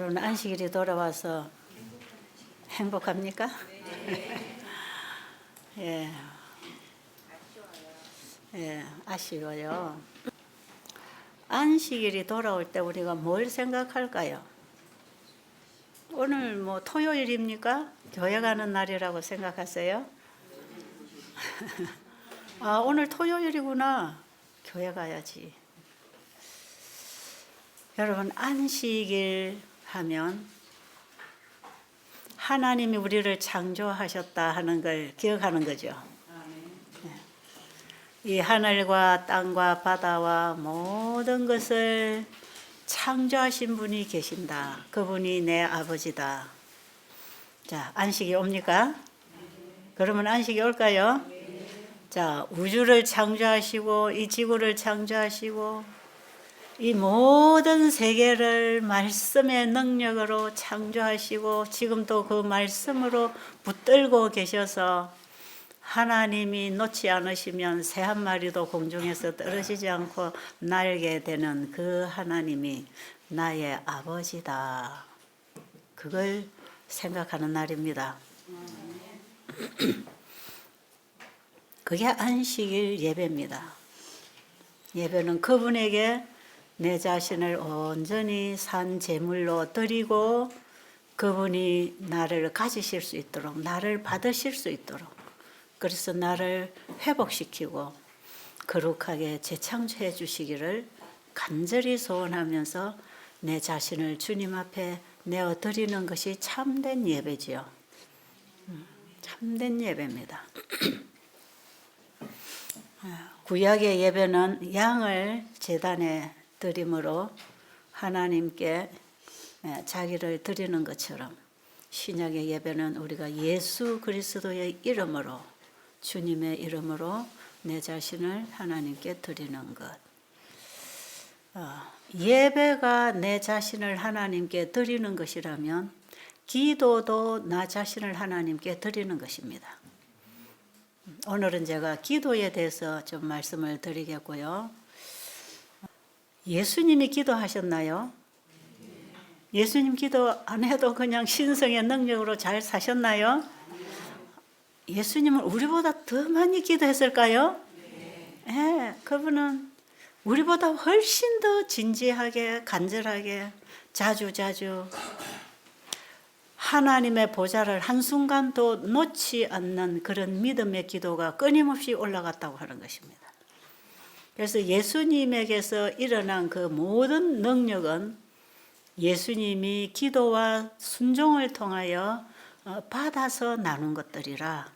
여러분 안식일이 돌아와서 행복합니까? 예, 예, 아쉬워요. 안식일이 돌아올 때 우리가 뭘 생각할까요? 오늘 뭐 토요일입니까? 교회 가는 날이라고 생각하세요? 아, 오늘 토요일이구나. 교회 가야지. 여러분, 안식일 하면 하나님이 우리를 창조하셨다 하는 걸 기억하는 거죠. 이 하늘과 땅과 바다와 모든 것을 창조하신 분이 계신다. 그분이 내 아버지다. 자, 안식이 옵니까? 그러면 안식이 올까요? 자, 우주를 창조하시고 이 지구를 창조하시고 이 모든 세계를 말씀의 능력으로 창조하시고 지금도 그 말씀으로 붙들고 계셔서 하나님이 놓지 않으시면 새 한 마리도 공중에서 떨어지지 않고 날게 되는 그 하나님이 나의 아버지다. 그걸 생각하는 날입니다. 그게 안식일 예배입니다. 예배는 그분에게 내 자신을 온전히 산 제물로 드리고 그분이 나를 가지실 수 있도록, 나를 받으실 수 있도록, 그래서 나를 회복시키고 거룩하게 재창조해 주시기를 간절히 소원하면서 내 자신을 주님 앞에 내어 드리는 것이 참된 예배지요. 참된 예배입니다. 구약의 예배는 양을 제단에 드림으로 하나님께 자기를 드리는 것처럼 신약의 예배는 우리가 예수 그리스도의 이름으로 주님의 이름으로 내 자신을 하나님께 드리는 것. 예배가 내 자신을 하나님께 드리는 것이라면 기도도 나 자신을 하나님께 드리는 것입니다. 오늘은 제가 기도에 대해서 좀 말씀을 드리겠고요. 예수님이 기도하셨나요? 예수님 기도 안 해도 그냥 신성의 능력으로 잘 사셨나요? 예수님은 우리보다 더 많이 기도했을까요? 네, 그분은 우리보다 훨씬 더 진지하게 간절하게 자주 하나님의 보좌를 한순간도 놓지 않는 그런 믿음의 기도가 끊임없이 올라갔다고 하는 것입니다. 그래서 예수님에게서 일어난 그 모든 능력은 예수님이 기도와 순종을 통하여 받아서 나눈 것들이라.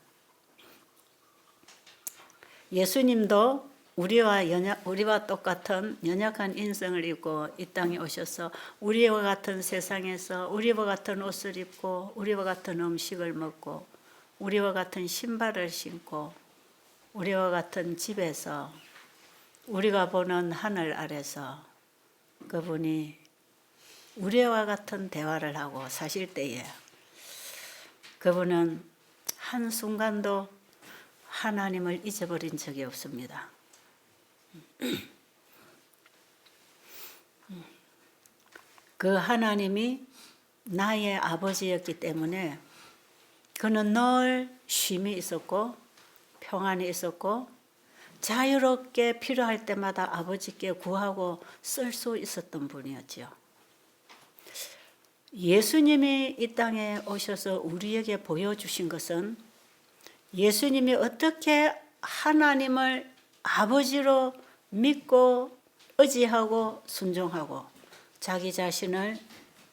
예수님도 우리와 똑같은 연약한 인성을 입고 이 땅에 오셔서 우리와 같은 세상에서 우리와 같은 옷을 입고 우리와 같은 음식을 먹고 우리와 같은 신발을 신고 우리와 같은 집에서 우리가 보는 하늘 아래서 그분이 우리와 같은 대화를 하고 사실 때에 그분은 한순간도 하나님을 잊어버린 적이 없습니다. 그 하나님이 나의 아버지였기 때문에 그는 늘 쉼이 있었고 평안이 있었고 자유롭게 필요할 때마다 아버지께 구하고 쓸 수 있었던 분이었죠. 예수님이 이 땅에 오셔서 우리에게 보여주신 것은 예수님이 어떻게 하나님을 아버지로 믿고 의지하고 순종하고 자기 자신을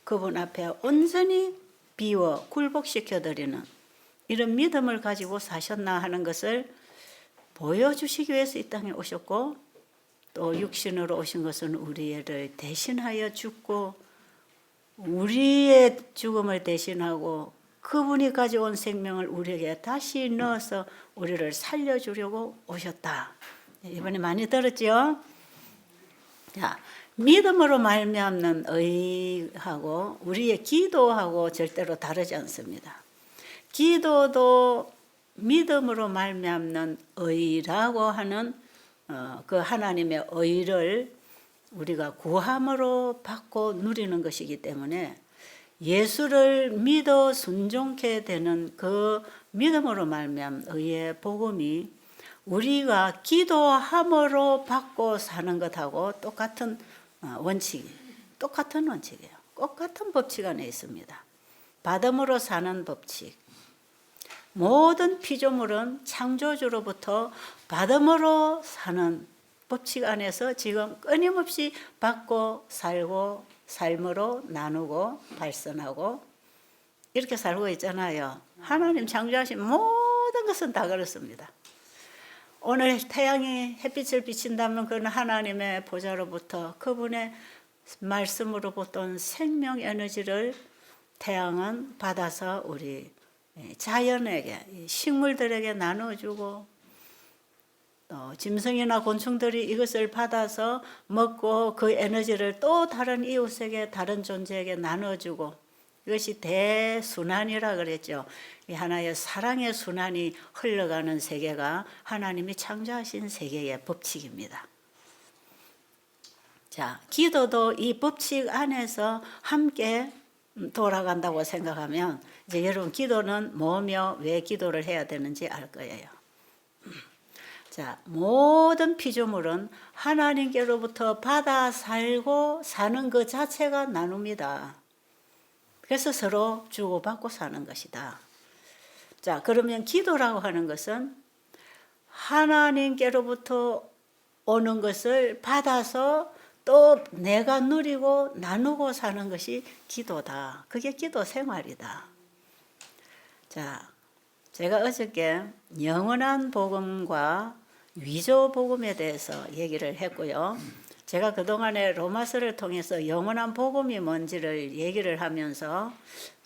그분 앞에 온전히 비워 굴복시켜드리는 이런 믿음을 가지고 사셨나 하는 것을 보여주시기 위해서 이 땅에 오셨고 또 육신으로 오신 것은 우리를 대신하여 죽고 우리의 죽음을 대신하고 그분이 가져온 생명을 우리에게 다시 넣어서 우리를 살려주려고 오셨다. 이번에 많이 들었죠? 자, 믿음으로 말미암는 의하고 우리의 기도하고 절대로 다르지 않습니다. 기도도 믿음으로 말미암는 의라고 하는 그 하나님의 의를 우리가 구함으로 받고 누리는 것이기 때문에 예수를 믿어 순종케 되는 그 믿음으로 말미암은 의의 복음이 우리가 기도함으로 받고 사는 것하고 똑같은 똑같은 원칙이에요. 똑같은 법칙 안에 있습니다. 받음으로 사는 법칙. 모든 피조물은 창조주로부터 받음으로 사는 법칙 안에서 지금 끊임없이 받고 살고 삶으로 나누고 발전하고 이렇게 살고 있잖아요. 하나님 창조하신 모든 것은 다 그렇습니다. 오늘 태양이 햇빛을 비친다면 그건 하나님의 보좌로부터 그분의 말씀으로부터 온 생명 에너지를 태양은 받아서 우리 자연에게 식물들에게 나눠주고 또 짐승이나 곤충들이 이것을 받아서 먹고 그 에너지를 또 다른 이웃에게 다른 존재에게 나눠주고 이것이 대순환이라 그랬죠. 이 하나의 사랑의 순환이 흘러가는 세계가 하나님이 창조하신 세계의 법칙입니다. 자, 기도도 이 법칙 안에서 함께 돌아간다고 생각하면 이제 여러분 기도는 뭐며 왜 기도를 해야 되는지 알 거예요. 자, 모든 피조물은 하나님께로부터 받아 살고 사는 그 자체가 나눕니다. 그래서 서로 주고받고 사는 것이다. 자, 그러면 기도라고 하는 것은 하나님께로부터 오는 것을 받아서 또 내가 누리고 나누고 사는 것이 기도다. 그게 기도 생활이다. 자, 제가 어저께 영원한 복음과 위조 복음에 대해서 얘기를 했고요. 제가 그동안에 로마서를 통해서 영원한 복음이 뭔지를 얘기를 하면서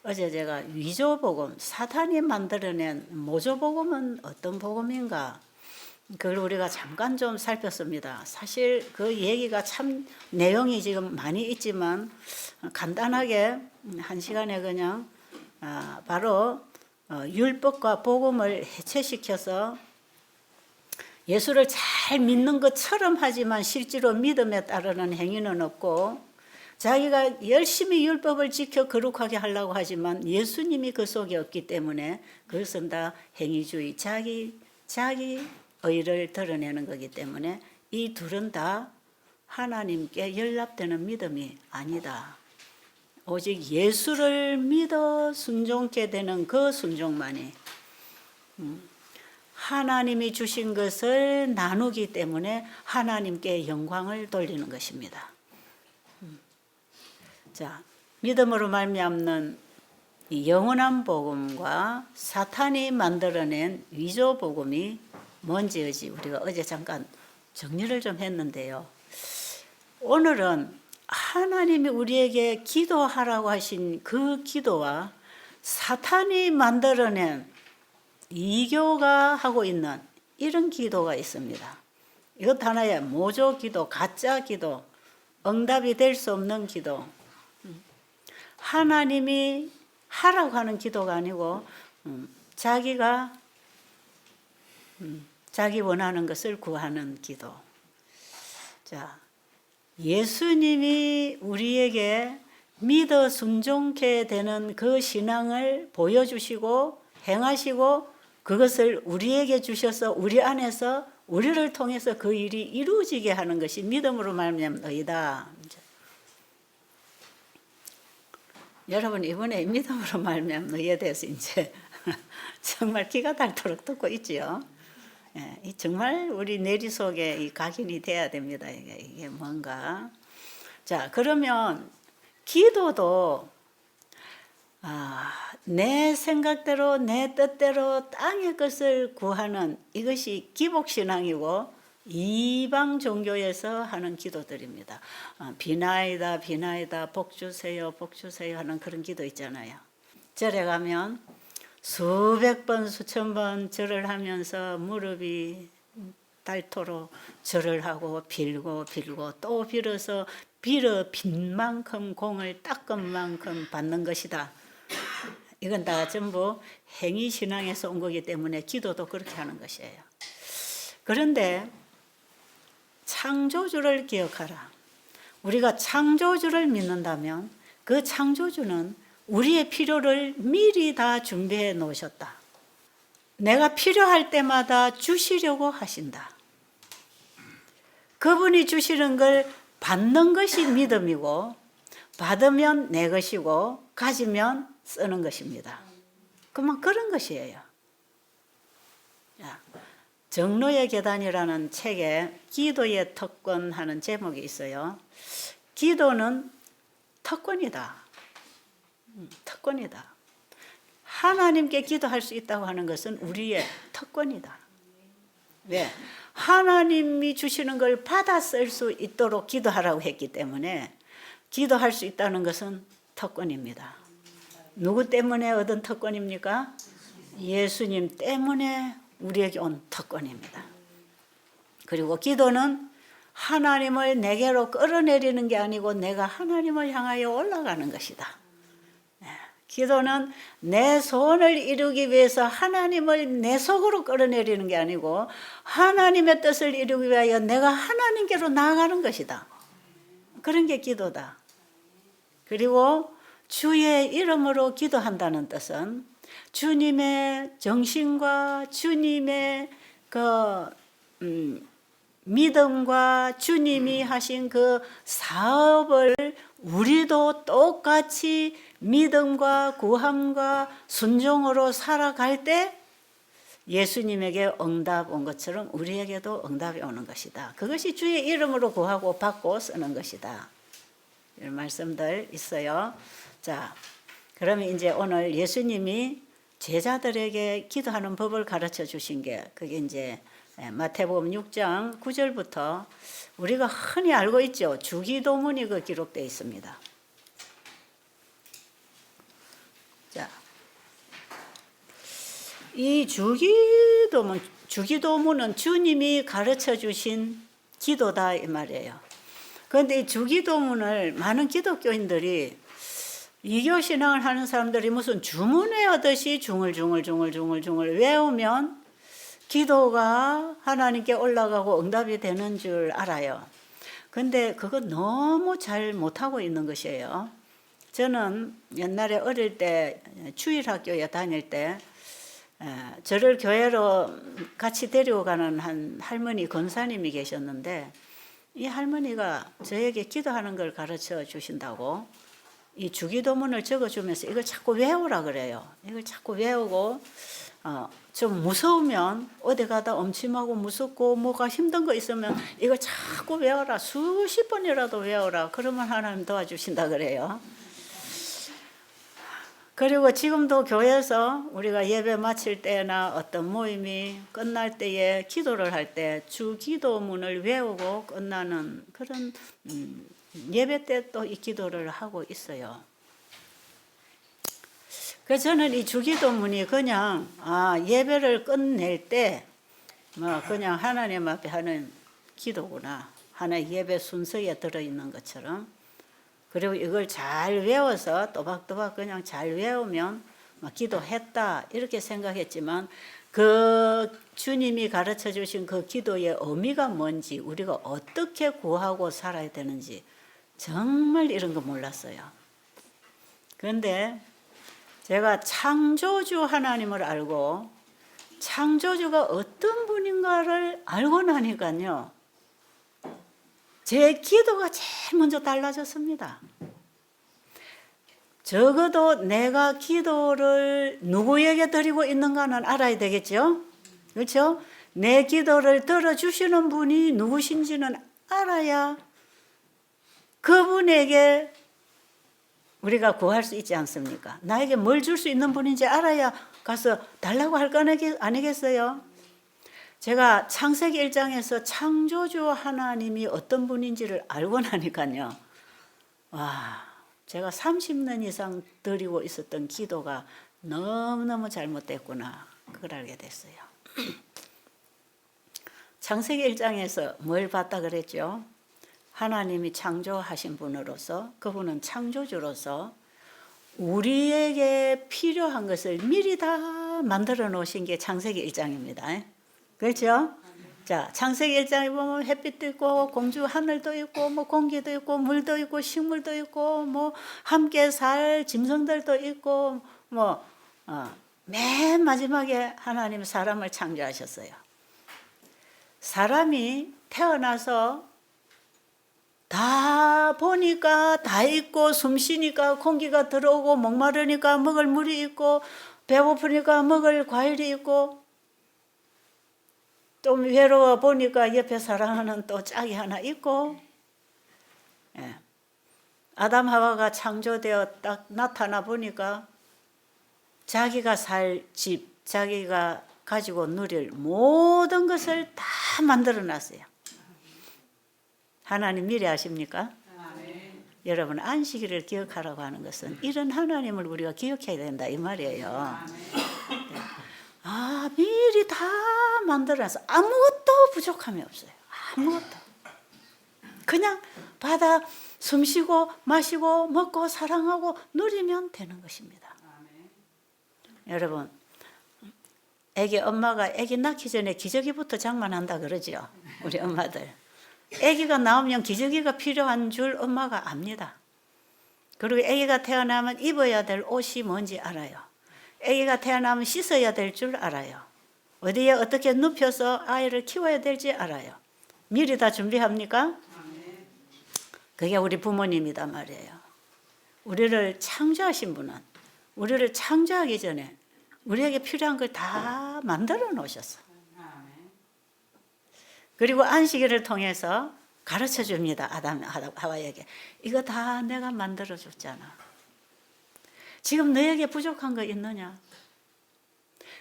어제 제가 위조 복음, 사탄이 만들어낸 모조 복음은 어떤 복음인가? 그걸 우리가 잠깐 좀 살폈습니다. 사실 그 얘기가 참 내용이 지금 많이 있지만 간단하게 한 시간에 그냥 바로 율법과 복음을 해체시켜서 예수를 잘 믿는 것처럼 하지만 실제로 믿음에 따르는 행위는 없고 자기가 열심히 율법을 지켜 거룩하게 하려고 하지만 예수님이 그 속에 없기 때문에 그것은 다 행위주의, 자기 의를 드러내는 거기 때문에 이 둘은 다 하나님께 연락되는 믿음이 아니다. 오직 예수를 믿어 순종케 되는 그 순종만이 하나님이 주신 것을 나누기 때문에 하나님께 영광을 돌리는 것입니다. 자, 믿음으로 말미암는 이 영원한 복음과 사탄이 만들어낸 위조 복음이 뭔지 우리가 어제 잠깐 정리를 좀 했는데요. 오늘은 하나님이 우리에게 기도하라고 하신 그 기도와 사탄이 만들어낸 이교가 하고 있는 이런 기도가 있습니다. 이것 하나의 모조 기도, 가짜 기도, 응답이 될 수 없는 기도. 하나님이 하라고 하는 기도가 아니고 자기가 자기 원하는 것을 구하는 기도. 자, 예수님이 우리에게 믿어 순종케 되는 그 신앙을 보여주시고 행하시고 그것을 우리에게 주셔서 우리 안에서 우리를 통해서 그 일이 이루어지게 하는 것이 믿음으로 말미암은 의다. 여러분 이번에 믿음으로 말미암은 의에 대해서 이제 정말 기가 닳도록 듣고 있지요. 예, 정말 우리 내리 속에 이 각인이 돼야 됩니다. 이게 뭔가. 자, 그러면 기도도 내 생각대로 내 뜻대로 땅의 것을 구하는 이것이 기복신앙이고 이방 종교에서 하는 기도들입니다. 비나이다 비나이다 복주세요 복주세요 하는 그런 기도 있잖아요. 절에 가면 수백 번 수천 번 절을 하면서 무릎이 닳도록 절을 하고 빌고 또 빌어서 빈 만큼 공을 닦은 만큼 받는 것이다. 이건 다 전부 행위신앙에서 온 거기 때문에 기도도 그렇게 하는 것이에요. 그런데 창조주를 기억하라. 우리가 창조주를 믿는다면 그 창조주는 우리의 필요를 미리 다 준비해 놓으셨다. 내가 필요할 때마다 주시려고 하신다. 그분이 주시는 걸 받는 것이 믿음이고, 받으면 내 것이고, 가지면 쓰는 것입니다. 그만 그런 것이에요. 정로의 계단이라는 책에 기도의 특권 하는 제목이 있어요. 기도는 특권이다. 특권이다. 하나님께 기도할 수 있다고 하는 것은 우리의 특권이다. 왜? 하나님이 주시는 걸 받아 쓸 수 있도록 기도하라고 했기 때문에 기도할 수 있다는 것은 특권입니다. 누구 때문에 얻은 특권입니까? 예수님 때문에 우리에게 온 특권입니다. 그리고 기도는 하나님을 내게로 끌어내리는 게 아니고 내가 하나님을 향하여 올라가는 것이다. 기도는 내 소원을 이루기 위해서 하나님을 내 속으로 끌어내리는 게 아니고 하나님의 뜻을 이루기 위하여 내가 하나님께로 나아가는 것이다. 그런 게 기도다. 그리고 주의 이름으로 기도한다는 뜻은 주님의 정신과 주님의 믿음과 주님이 하신 그 사업을 우리도 똑같이 믿음과 구함과 순종으로 살아갈 때 예수님에게 응답 온 것처럼 우리에게도 응답이 오는 것이다. 그것이 주의 이름으로 구하고 받고 쓰는 것이다. 이런 말씀들 있어요. 자, 그러면 이제 오늘 예수님이 제자들에게 기도하는 법을 가르쳐 주신 게 그게 이제 마태복음 6장 9절부터 우리가 흔히 알고 있죠. 주기도문이 그 기록되어 있습니다. 자, 이 주기도문은 주님이 가르쳐 주신 기도다 이 말이에요. 그런데 이 주기도문을 많은 기독교인들이 이교신앙을 하는 사람들이 무슨 주문회하듯이 중얼중얼 외우면 기도가 하나님께 올라가고 응답이 되는 줄 알아요. 근데 그거 너무 잘 못하고 있는 것이에요. 저는 옛날에 어릴 때 주일학교에 다닐 때 저를 교회로 같이 데려가는 한 할머니 권사님이 계셨는데 이 할머니가 저에게 기도하는 걸 가르쳐 주신다고 이 주기도문을 적어주면서 이걸 자꾸 외우라 그래요. 이걸 자꾸 외우고 좀 무서우면 어디 가다 엄침하고 무섭고 뭐가 힘든 거 있으면 이걸 자꾸 외워라. 수십 번이라도 외워라. 그러면 하나님 도와주신다 그래요. 그리고 지금도 교회에서 우리가 예배 마칠 때나 어떤 모임이 끝날 때에 기도를 할 때 주기도문을 외우고 끝나는 그런 예배 때 또 이 기도를 하고 있어요. 그래서 저는 이 주기도문이 그냥 예배를 끝낼 때 뭐 그냥 하나님 앞에 하는 기도구나. 하나의 예배 순서에 들어있는 것처럼. 그리고 이걸 잘 외워서 또박또박 그냥 잘 외우면 기도했다 이렇게 생각했지만 그 주님이 가르쳐 주신 그 기도의 의미가 뭔지 우리가 어떻게 구하고 살아야 되는지 정말 이런 거 몰랐어요. 그런데 제가 창조주 하나님을 알고 창조주가 어떤 분인가를 알고 나니까요. 제 기도가 제일 먼저 달라졌습니다. 적어도 내가 기도를 누구에게 드리고 있는가는 알아야 되겠죠? 그렇죠? 내 기도를 들어주시는 분이 누구신지는 알아야 그분에게 우리가 구할 수 있지 않습니까? 나에게 뭘 줄 수 있는 분인지 알아야 가서 달라고 할 거 아니겠어요? 제가 창세기 1장에서 창조주 하나님이 어떤 분인지를 알고 나니까요. 제가 30년 이상 드리고 있었던 기도가 너무너무 잘못됐구나. 그걸 알게 됐어요. 창세기 1장에서 뭘 봤다 그랬죠? 하나님이 창조하신 분으로서 그분은 창조주로서 우리에게 필요한 것을 미리 다 만들어 놓으신 게 창세기 1장입니다. 그렇죠? 자, 창세기 1장에 보면 햇빛도 있고 공주 하늘도 있고 뭐 공기도 있고 물도 있고 식물도 있고 뭐 함께 살 짐승들도 있고 뭐 맨 마지막에 하나님 사람을 창조하셨어요. 사람이 태어나서 다 보니까 다 있고 숨 쉬니까 공기가 들어오고 목마르니까 먹을 물이 있고 배고프니까 먹을 과일이 있고 좀 외로워 보니까 옆에 사랑하는 또 짝이 하나 있고. 예. 아담 하와가 창조되어 딱 나타나 보니까 자기가 살 집, 자기가 가지고 누릴 모든 것을 다 만들어 놨어요. 하나님 미리 아십니까? 여러분, 안식일을 기억하라고 하는 것은 이런 하나님을 우리가 기억해야 된다 이 말이에요. 미리 다 만들어놔서 아무것도 부족함이 없어요. 아무것도. 그냥 받아 숨쉬고 마시고 먹고 사랑하고 누리면 되는 것입니다. 여러분, 애기 엄마가 애기 낳기 전에 기저귀부터 장만한다 그러죠. 우리 엄마들. 애기가 나오면 기저귀가 필요한 줄 엄마가 압니다. 그리고 애기가 태어나면 입어야 될 옷이 뭔지 알아요. 애기가 태어나면 씻어야 될 줄 알아요. 어디에 어떻게 눕혀서 아이를 키워야 될지 알아요. 미리 다 준비합니까? 그게 우리 부모님이다 말이에요. 우리를 창조하신 분은 우리를 창조하기 전에 우리에게 필요한 걸 다 만들어 놓으셨어. 그리고 안식일을 통해서 가르쳐 줍니다. 아담 하와에게. 이거 다 내가 만들어 줬잖아. 지금 너에게 부족한 거 있느냐?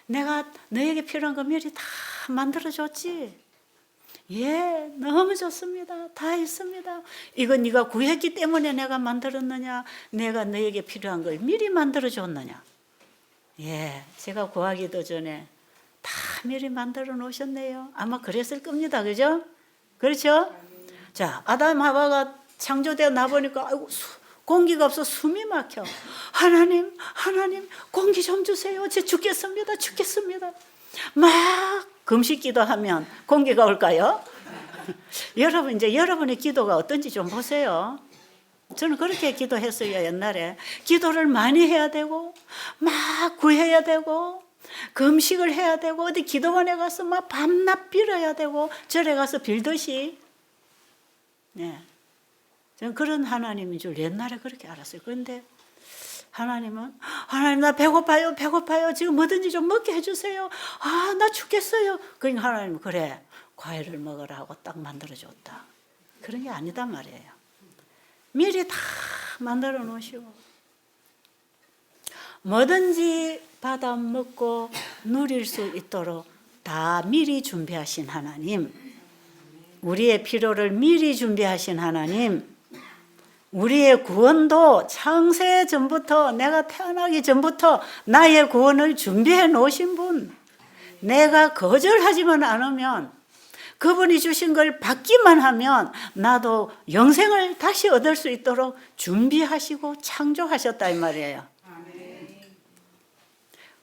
내가 너에게 필요한 거 미리 다 만들어 줬지. 예, 너무 좋습니다. 다 있습니다. 이거 네가 구했기 때문에 내가 만들었느냐? 내가 너에게 필요한 걸 미리 만들어 줬느냐? 예, 제가 구하기도 전에 다 미리 만들어 놓으셨네요. 아마 그랬을 겁니다. 그죠? 그렇죠? 자, 아담 하와가 창조되어 나보니까 아이고 공기가 없어 숨이 막혀. 하나님 공기 좀 주세요. 제 죽겠습니다. 막 금식 기도하면 공기가 올까요? 여러분, 이제 여러분의 기도가 어떤지 좀 보세요. 저는 그렇게 기도했어요. 옛날에 기도를 많이 해야 되고 막 구해야 되고 금식을 해야 되고 어디 기도원에 가서 막 밤낮 빌어야 되고 절에 가서 빌듯이. 네. 저는 그런 하나님인 줄 옛날에 그렇게 알았어요. 그런데 하나님은 하나님 나 배고파요. 지금 뭐든지 좀 먹게 해주세요. 나 죽겠어요. 그러니까 하나님은 그래 과일을 먹으라 하고 딱 만들어줬다. 그런 게 아니다 말이에요. 미리 다 만들어 놓으시고 뭐든지 받아 먹고 누릴 수 있도록 다 미리 준비하신 하나님, 우리의 필요를 미리 준비하신 하나님, 우리의 구원도 창세 전부터 내가 태어나기 전부터 나의 구원을 준비해 놓으신 분, 내가 거절하지만 않으면 그분이 주신 걸 받기만 하면 나도 영생을 다시 얻을 수 있도록 준비하시고 창조하셨다 이 말이에요.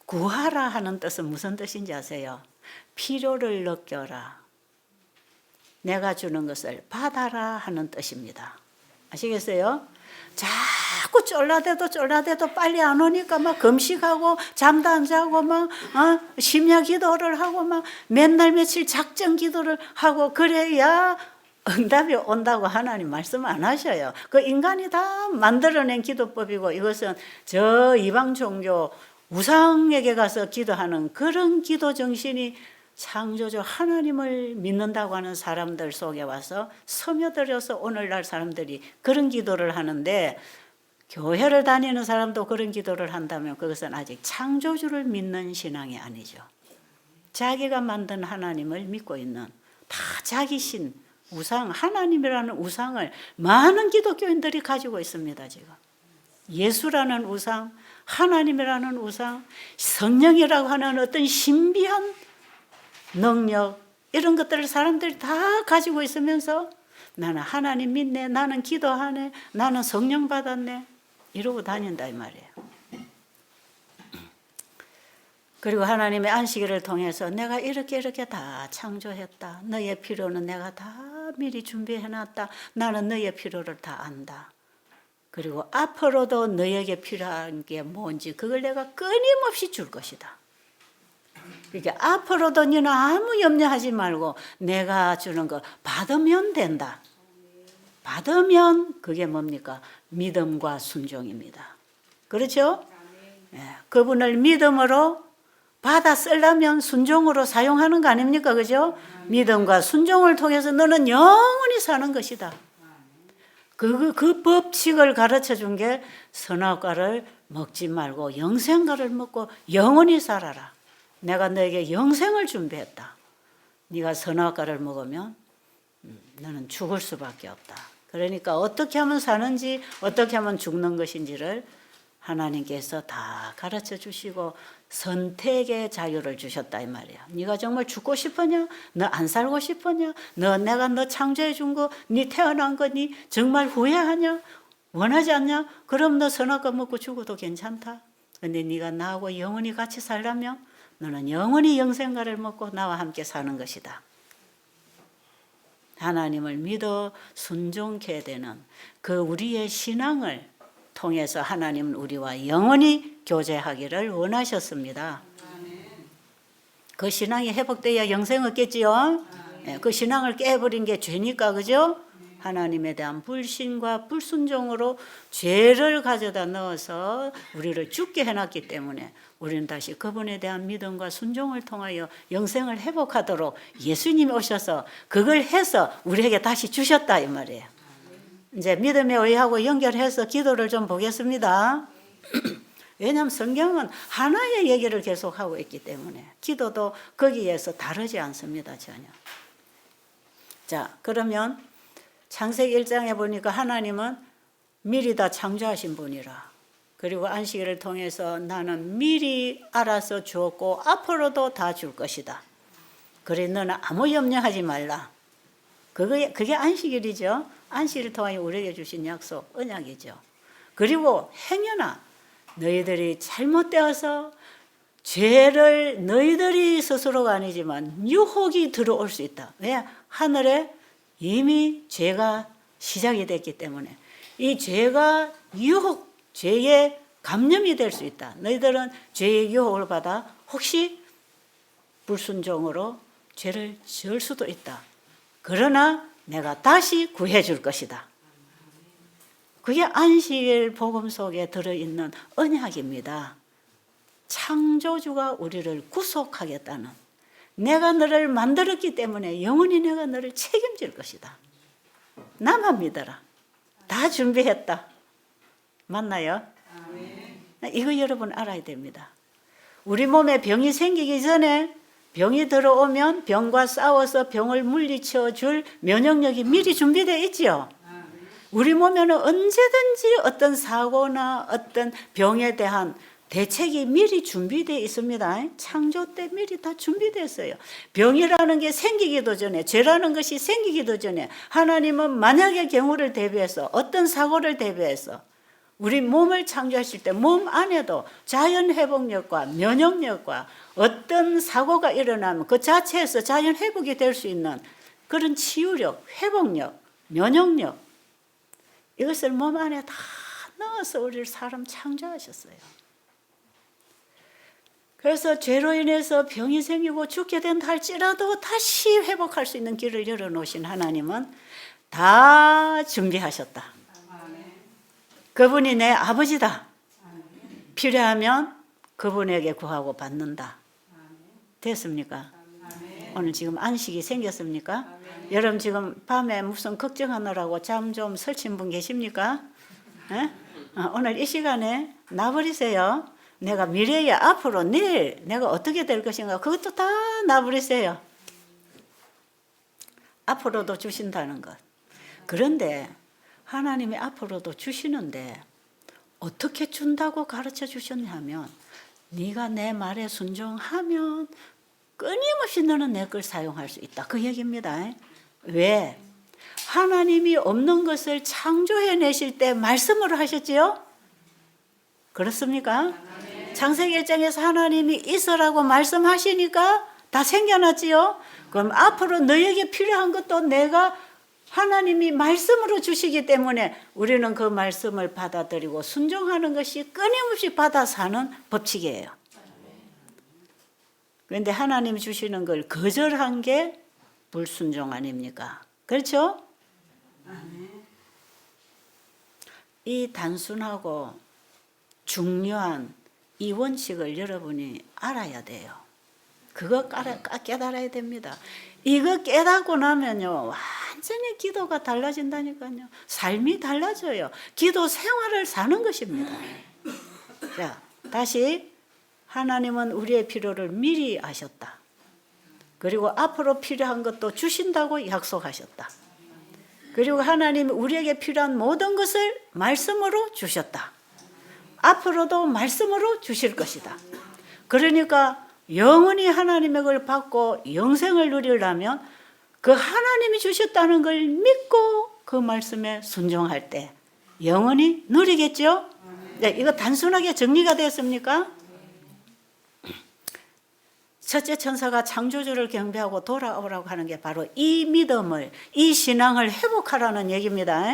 구하라 하는 뜻은 무슨 뜻인지 아세요? 필요를 느껴라. 내가 주는 것을 받아라 하는 뜻입니다. 아시겠어요? 자꾸 쫄라대도 빨리 안 오니까 막 금식하고 잠도 안 자고 막 심야 기도를 하고 막 맨날 며칠 작정 기도를 하고 그래야 응답이 온다고 하나님 말씀 안 하셔요. 그 인간이 다 만들어낸 기도법이고 이것은 저 이방 종교 우상에게 가서 기도하는 그런 기도 정신이 창조주 하나님을 믿는다고 하는 사람들 속에 와서 스며들어서 오늘날 사람들이 그런 기도를 하는데, 교회를 다니는 사람도 그런 기도를 한다면 그것은 아직 창조주를 믿는 신앙이 아니죠. 자기가 만든 하나님을 믿고 있는 다 자기 신, 우상, 하나님이라는 우상을 많은 기독교인들이 가지고 있습니다. 지금 예수라는 우상, 하나님이라는 우상, 성령이라고 하는 어떤 신비한 능력, 이런 것들을 사람들이 다 가지고 있으면서 나는 하나님 믿네, 나는 기도하네, 나는 성령 받았네 이러고 다닌다 이 말이에요. 그리고 하나님의 안식일을 통해서 내가 이렇게 이렇게 다 창조했다. 너의 필요는 내가 다 미리 준비해놨다. 나는 너의 필요를 다 안다. 그리고 앞으로도 너에게 필요한 게 뭔지 그걸 내가 끊임없이 줄 것이다. 그러니까 앞으로도 너는 아무 염려하지 말고 내가 주는 거 받으면 된다. 받으면 그게 뭡니까? 믿음과 순종입니다. 그렇죠? 그분을 믿음으로 받아 쓰려면 순종으로 사용하는 거 아닙니까? 그죠? 믿음과 순종을 통해서 너는 영원히 사는 것이다. 그 법칙을 가르쳐 준 게 선악과를 먹지 말고 영생과를 먹고 영원히 살아라. 내가 너에게 영생을 준비했다. 네가 선악과를 먹으면 너는 죽을 수밖에 없다. 그러니까 어떻게 하면 사는지 어떻게 하면 죽는 것인지를 하나님께서 다 가르쳐 주시고 선택의 자유를 주셨다 이 말이야. 네가 정말 죽고 싶으냐? 너 안 살고 싶으냐? 내가 너 창조해 준 거, 네 태어난 거, 네 정말 후회하냐? 원하지 않냐? 그럼 너 선악과 먹고 죽어도 괜찮다. 근데 네가 나하고 영원히 같이 살려면 너는 영원히 영생과를 먹고 나와 함께 사는 것이다. 하나님을 믿어 순종케 되는 그 우리의 신앙을 통해서 하나님은 우리와 영원히 교제하기를 원하셨습니다. 그 신앙이 회복돼야 영생 얻겠지요. 그 신앙을 깨버린 게 죄니까, 그죠? 하나님에 대한 불신과 불순종으로 죄를 가져다 넣어서 우리를 죽게 해놨기 때문에 우리는 다시 그분에 대한 믿음과 순종을 통하여 영생을 회복하도록 예수님이 오셔서 그걸 해서 우리에게 다시 주셨다 이 말이에요. 이제 믿음에 의하고 연결해서 기도를 좀 보겠습니다. 왜냐하면 성경은 하나의 얘기를 계속하고 있기 때문에 기도도 거기에서 다르지 않습니다. 전혀. 자, 그러면 창세기 1장에 보니까 하나님은 미리 다 창조하신 분이라. 그리고 안식일을 통해서 나는 미리 알아서 주었고 앞으로도 다 줄 것이다. 그래 너는 아무 염려하지 말라. 그게 안식일이죠. 안식일을 통하여 우리에게 주신 약속, 언약이죠. 그리고 행여나 너희들이 잘못되어서 죄를 너희들이 스스로가 아니지만 유혹이 들어올 수 있다. 왜? 하늘에 이미 죄가 시작이 됐기 때문에 이 죄가 유혹, 죄의 감염이 될 수 있다. 너희들은 죄의 유혹을 받아 혹시 불순종으로 죄를 지을 수도 있다. 그러나 내가 다시 구해줄 것이다. 그게 안식일 복음 속에 들어있는 언약입니다. 창조주가 우리를 구속하겠다는, 내가 너를 만들었기 때문에 영원히 내가 너를 책임질 것이다. 나만 믿어라. 다 준비했다. 맞나요? 이거 여러분 알아야 됩니다. 우리 몸에 병이 생기기 전에 병이 들어오면 병과 싸워서 병을 물리쳐 줄 면역력이 미리 준비되어 있지요. 우리 몸에는 언제든지 어떤 사고나 어떤 병에 대한 대책이 미리 준비되어 있습니다. 창조 때 미리 다 준비됐어요. 병이라는 게 생기기도 전에, 죄라는 것이 생기기도 전에 하나님은 만약의 경우를 대비해서 어떤 사고를 대비해서 우리 몸을 창조하실 때 몸 안에도 자연 회복력과 면역력과 어떤 사고가 일어나면 그 자체에서 자연 회복이 될 수 있는 그런 치유력, 회복력, 면역력, 이것을 몸 안에 다 넣어서 우리를 사람 창조하셨어요. 그래서 죄로 인해서 병이 생기고 죽게 된다 할지라도 다시 회복할 수 있는 길을 열어놓으신 하나님은 다 준비하셨다. 그분이 내 아버지다. 필요하면 그분에게 구하고 받는다. 됐습니까? 오늘 지금 안식이 생겼습니까? 여러분 지금 밤에 무슨 걱정하느라고 잠 좀 설친 분 계십니까? 오늘 이 시간에 놔버리세요. 내가 미래에 앞으로 내일 내가 어떻게 될 것인가 그것도 다 놔버리세요. 앞으로도 주신다는 것. 그런데 하나님이 앞으로도 주시는데 어떻게 준다고 가르쳐 주셨냐면 네가 내 말에 순종하면 끊임없이 너는 내 걸 사용할 수 있다. 그 얘기입니다. 왜? 하나님이 없는 것을 창조해내실 때 말씀으로 하셨지요? 그렇습니까? 창세기 1장에서 하나님이 있으라고 말씀하시니까 다 생겨났지요. 그럼 앞으로 너에게 필요한 것도 내가 하나님이 말씀으로 주시기 때문에 우리는 그 말씀을 받아들이고 순종하는 것이 끊임없이 받아 사는 법칙이에요. 그런데 하나님이 주시는 걸 거절한 게 불순종 아닙니까? 그렇죠? 이 단순하고 중요한 이 원칙을 여러분이 알아야 돼요. 그거 깨달아야 됩니다. 이거 깨닫고 나면요, 완전히 기도가 달라진다니까요. 삶이 달라져요. 기도 생활을 사는 것입니다. 자, 다시 하나님은 우리의 필요를 미리 아셨다. 그리고 앞으로 필요한 것도 주신다고 약속하셨다. 그리고 하나님이 우리에게 필요한 모든 것을 말씀으로 주셨다. 앞으로도 말씀으로 주실 것이다. 그러니까 영원히 하나님의 걸 받고 영생을 누리려면 그 하나님이 주셨다는 걸 믿고 그 말씀에 순종할 때 영원히 누리겠죠? 네, 이거 단순하게 정리가 됐습니까? 첫째 천사가 창조주를 경배하고 돌아오라고 하는 게 바로 이 믿음을, 이 신앙을 회복하라는 얘기입니다.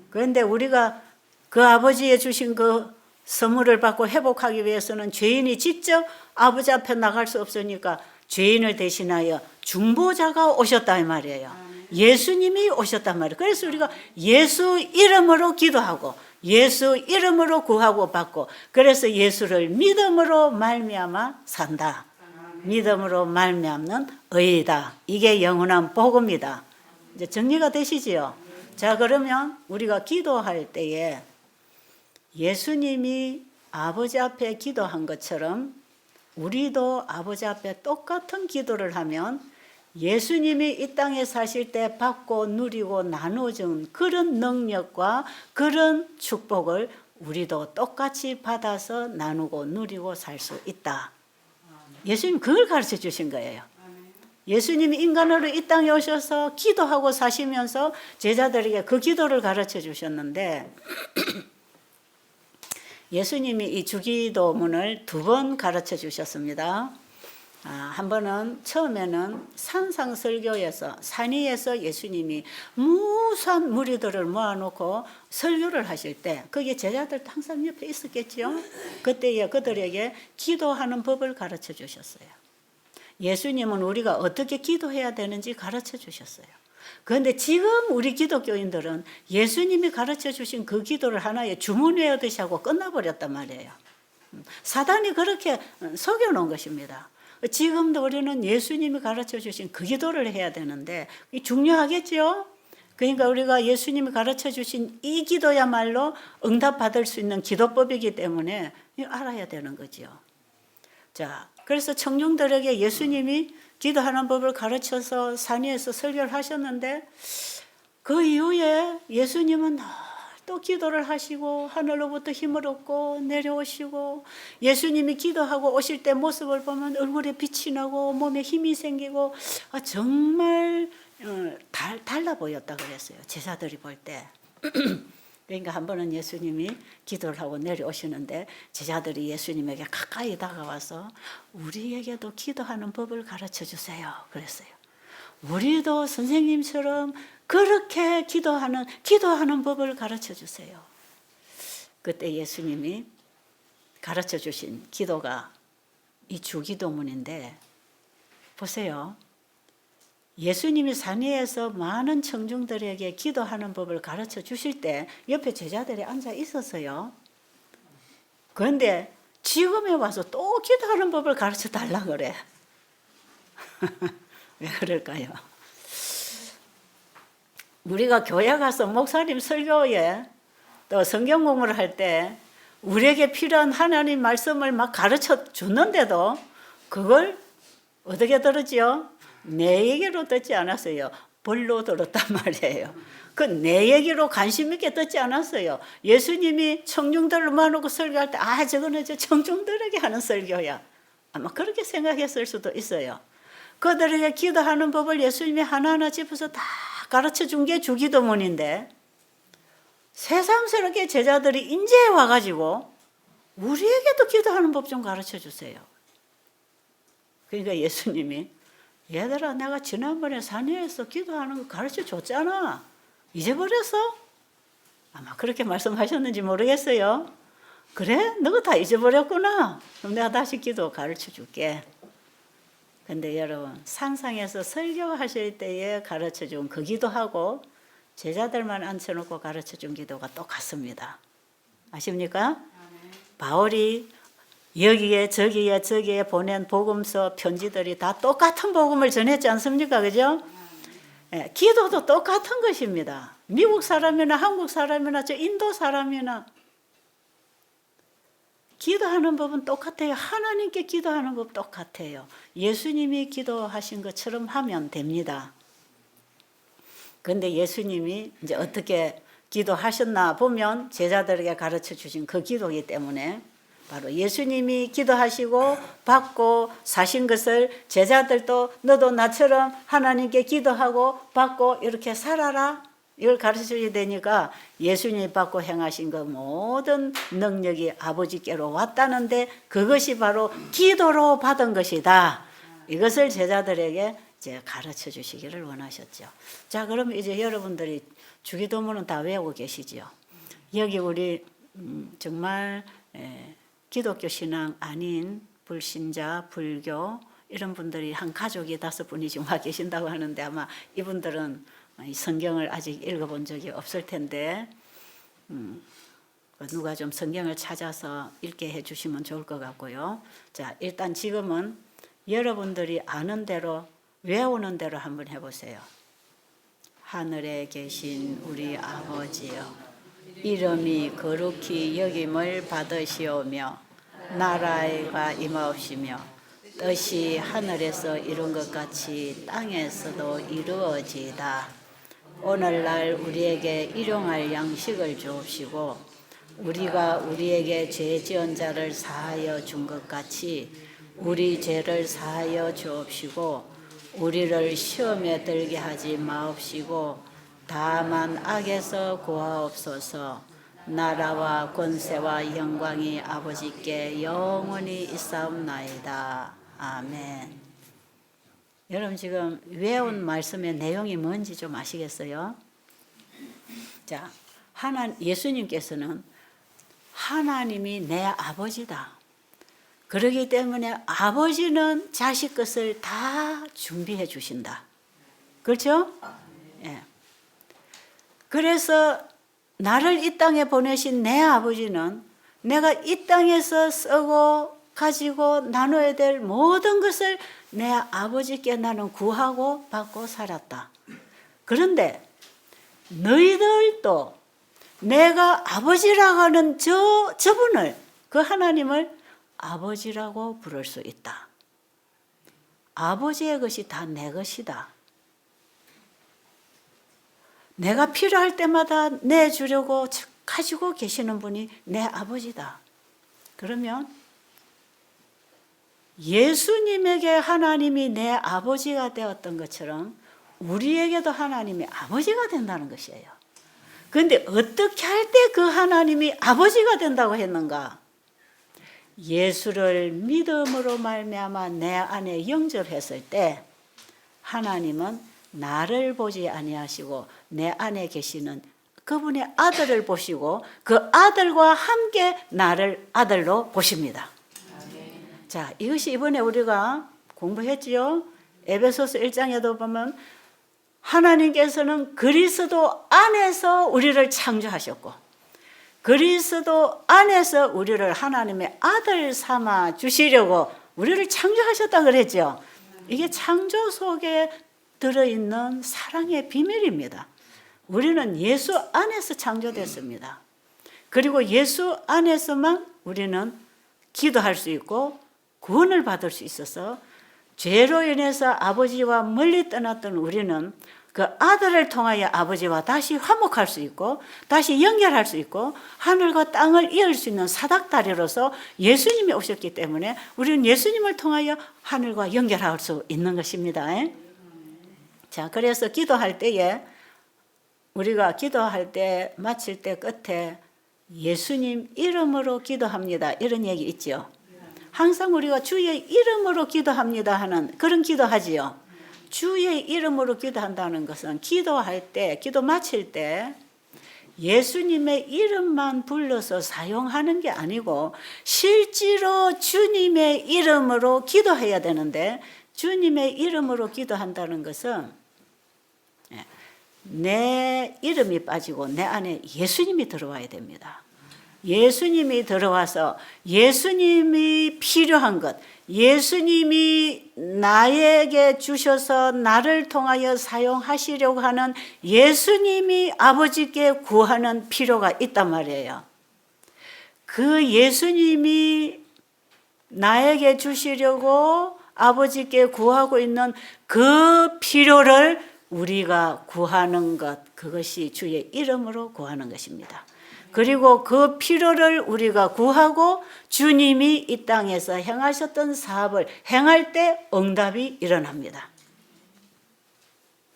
그런데 우리가 그 아버지의 주신 그 선물을 받고 회복하기 위해서는 죄인이 직접 아버지 앞에 나갈 수 없으니까 죄인을 대신하여 중보자가 오셨다 이 말이에요. 예수님이 오셨단 말이에요. 그래서 우리가 예수 이름으로 기도하고 예수 이름으로 구하고 받고 그래서 예수를 믿음으로 말미암아 산다. 믿음으로 말미암는 의이다. 이게 영원한 복음이다. 이제 정리가 되시지요? 자, 그러면 우리가 기도할 때에 예수님이 아버지 앞에 기도한 것처럼 우리도 아버지 앞에 똑같은 기도를 하면 예수님이 이 땅에 사실 때 받고 누리고 나눠준 그런 능력과 그런 축복을 우리도 똑같이 받아서 나누고 누리고 살 수 있다. 예수님 그걸 가르쳐 주신 거예요. 예수님이 인간으로 이 땅에 오셔서 기도하고 사시면서 제자들에게 그 기도를 가르쳐 주셨는데 예수님이 이 주기도문을 2번 가르쳐 주셨습니다. 한 번은 처음에는 산상설교에서 산 위에서 예수님이 무수한 무리들을 모아놓고 설교를 하실 때 거기에 제자들도 항상 옆에 있었겠죠. 그때에 그들에게 기도하는 법을 가르쳐 주셨어요. 예수님은 우리가 어떻게 기도해야 되는지 가르쳐 주셨어요. 그런데 지금 우리 기독교인들은 예수님이 가르쳐 주신 그 기도를 하나의 주문 외우듯이 하고 끝나버렸단 말이에요. 사단이 그렇게 속여놓은 것입니다. 지금도 우리는 예수님이 가르쳐 주신 그 기도를 해야 되는데 중요하겠죠? 그러니까 우리가 예수님이 가르쳐 주신 이 기도야말로 응답받을 수 있는 기도법이기 때문에 알아야 되는 거죠. 자, 그래서 청중들에게 예수님이 기도하는 법을 가르쳐서 산 위에서 설교를 하셨는데 그 이후에 예수님은 또 기도를 하시고 하늘로부터 힘을 얻고 내려오시고 예수님이 기도하고 오실 때 모습을 보면 얼굴에 빛이 나고 몸에 힘이 생기고 정말 달라 보였다 그랬어요. 제자들이 볼 때. 그러니까 한 번은 예수님이 기도를 하고 내려오시는데 제자들이 예수님에게 가까이 다가와서 우리에게도 기도하는 법을 가르쳐 주세요. 그랬어요. 우리도 선생님처럼 그렇게 기도하는 법을 가르쳐 주세요. 그때 예수님이 가르쳐 주신 기도가 이 주기도문인데 보세요. 예수님이 산 위에서 많은 청중들에게 기도하는 법을 가르쳐 주실 때 옆에 제자들이 앉아 있었어요. 그런데 지금에 와서 또 기도하는 법을 가르쳐 달라 그래. 왜 그럴까요? 우리가 교회 가서 목사님 설교에 또 성경 공부를 할 때 우리에게 필요한 하나님 말씀을 막 가르쳐 주는데도 그걸 어떻게 들었지요? 내 얘기로 듣지 않았어요. 벌로 들었단 말이에요. 그 내 얘기로 관심 있게 듣지 않았어요. 예수님이 청중들을 모아놓고 설교할 때 저거는 저 청중들에게 하는 설교야. 아마 그렇게 생각했을 수도 있어요. 그들에게 기도하는 법을 예수님이 하나하나 짚어서 다 가르쳐 준 게 주기도문인데 새삼스럽게 제자들이 이제 와가지고 우리에게도 기도하는 법 좀 가르쳐 주세요. 그러니까 예수님이 얘들아 내가 지난번에 산에서 기도하는 거 가르쳐 줬잖아. 잊어버렸어? 아마 그렇게 말씀하셨는지 모르겠어요. 그래? 너가 다 잊어버렸구나. 그럼 내가 다시 기도 가르쳐 줄게. 근데 여러분 산상에서 설교하실 때에 가르쳐 준 그 기도하고 제자들만 앉혀놓고 가르쳐 준 기도가 똑같습니다. 아십니까? 바울이 여기에 저기에 보낸 복음서 편지들이 다 똑같은 복음을 전했지 않습니까? 그죠? 예, 기도도 똑같은 것입니다. 미국 사람이나 한국 사람이나 저 인도 사람이나 기도하는 법은 똑같아요. 하나님께 기도하는 법 똑같아요. 예수님이 기도하신 것처럼 하면 됩니다. 그런데 예수님이 이제 어떻게 기도하셨나 보면 제자들에게 가르쳐 주신 그 기도이기 때문에 바로 예수님이 기도하시고 받고 사신 것을 제자들도 너도 나처럼 하나님께 기도하고 받고 이렇게 살아라. 이걸 가르쳐줘야 되니까 예수님이 받고 행하신 그 모든 능력이 아버지께로 왔다는데 그것이 바로 기도로 받은 것이다. 이것을 제자들에게 이제 가르쳐 주시기를 원하셨죠. 자, 그럼 이제 여러분들이 주기도문은 다 외우고 계시죠. 여기 우리 정말 기독교 신앙 아닌 불신자, 불교 이런 분들이 한 가족이 5분이 지금 와 계신다고 하는데 아마 이분들은 성경을 아직 읽어본 적이 없을 텐데 누가 좀 성경을 찾아서 읽게 해주시면 좋을 것 같고요. 자, 일단 지금은 여러분들이 아는 대로 외우는 대로 한번 해보세요. 하늘에 계신 우리 아버지여, 이름이 거룩히 여김을 받으시오며 나라가 임하옵시며 뜻이 하늘에서 이룬 것 같이 땅에서도 이루어지이다. 오늘날 우리에게 일용할 양식을 주옵시고 우리가 우리에게 죄 지은 자를 사하여 준 것 같이 우리 죄를 사하여 주옵시고 우리를 시험에 들게 하지 마옵시고 다만 악에서 구하옵소서. 나라와 권세와 영광이 아버지께 영원히 있사옵나이다. 아멘. 여러분 지금 외운 말씀의 내용이 뭔지 좀 아시겠어요? 자, 예수님께서는 하나님이 내 아버지다. 그러기 때문에 아버지는 자식 것을 다 준비해 주신다. 그렇죠? 예. 그래서 나를 이 땅에 보내신 내 아버지는 내가 이 땅에서 쓰고 가지고 나눠야 될 모든 것을 내 아버지께 나는 구하고 받고 살았다. 그런데 너희들도 내가 아버지라고 하는 저분을, 그 하나님을 아버지라고 부를 수 있다. 아버지의 것이 다 내 것이다. 내가 필요할 때마다 내주려고 가지고 계시는 분이 내 아버지다. 그러면 예수님에게 하나님이 내 아버지가 되었던 것처럼 우리에게도 하나님이 아버지가 된다는 것이에요. 그런데 어떻게 할 때 그 하나님이 아버지가 된다고 했는가? 예수를 믿음으로 말미암아 내 안에 영접했을 때 하나님은 나를 보지 아니하시고 내 안에 계시는 그분의 아들을 보시고 그 아들과 함께 나를 아들로 보십니다. 자, 이것이 이번에 우리가 공부했지요. 에베소서 1장에도 보면 하나님께서는 그리스도 안에서 우리를 창조하셨고 그리스도 안에서 우리를 하나님의 아들 삼아 주시려고 우리를 창조하셨다 그랬죠. 이게 창조 속에 들어있는 사랑의 비밀입니다. 우리는 예수 안에서 창조됐습니다. 그리고 예수 안에서만 우리는 기도할 수 있고 구원을 받을 수 있어서 죄로 인해서 아버지와 멀리 떠났던 우리는 그 아들을 통하여 아버지와 다시 화목할 수 있고 다시 연결할 수 있고 하늘과 땅을 이을 수 있는 사닥다리로서 예수님이 오셨기 때문에 우리는 예수님을 통하여 하늘과 연결할 수 있는 것입니다. 자, 그래서 기도할 때에 우리가 기도할 때 마칠 때 끝에 예수님 이름으로 기도합니다. 이런 얘기 있죠. 항상 우리가 주의 이름으로 기도합니다 하는 그런 기도하지요. 주의 이름으로 기도한다는 것은 기도할 때, 기도 마칠 때 예수님의 이름만 불러서 사용하는 게 아니고 실제로 주님의 이름으로 기도해야 되는데, 주님의 이름으로 기도한다는 것은 내 이름이 빠지고 내 안에 예수님이 들어와야 됩니다. 예수님이 들어와서 예수님이 필요한 것, 예수님이 나에게 주셔서 나를 통하여 사용하시려고 하는 예수님이 아버지께 구하는 필요가 있단 말이에요. 그 예수님이 나에게 주시려고 아버지께 구하고 있는 그 필요를 우리가 구하는 것, 그것이 주의 이름으로 구하는 것입니다. 그리고 그 필요를 우리가 구하고 주님이 이 땅에서 행하셨던 사업을 행할 때 응답이 일어납니다.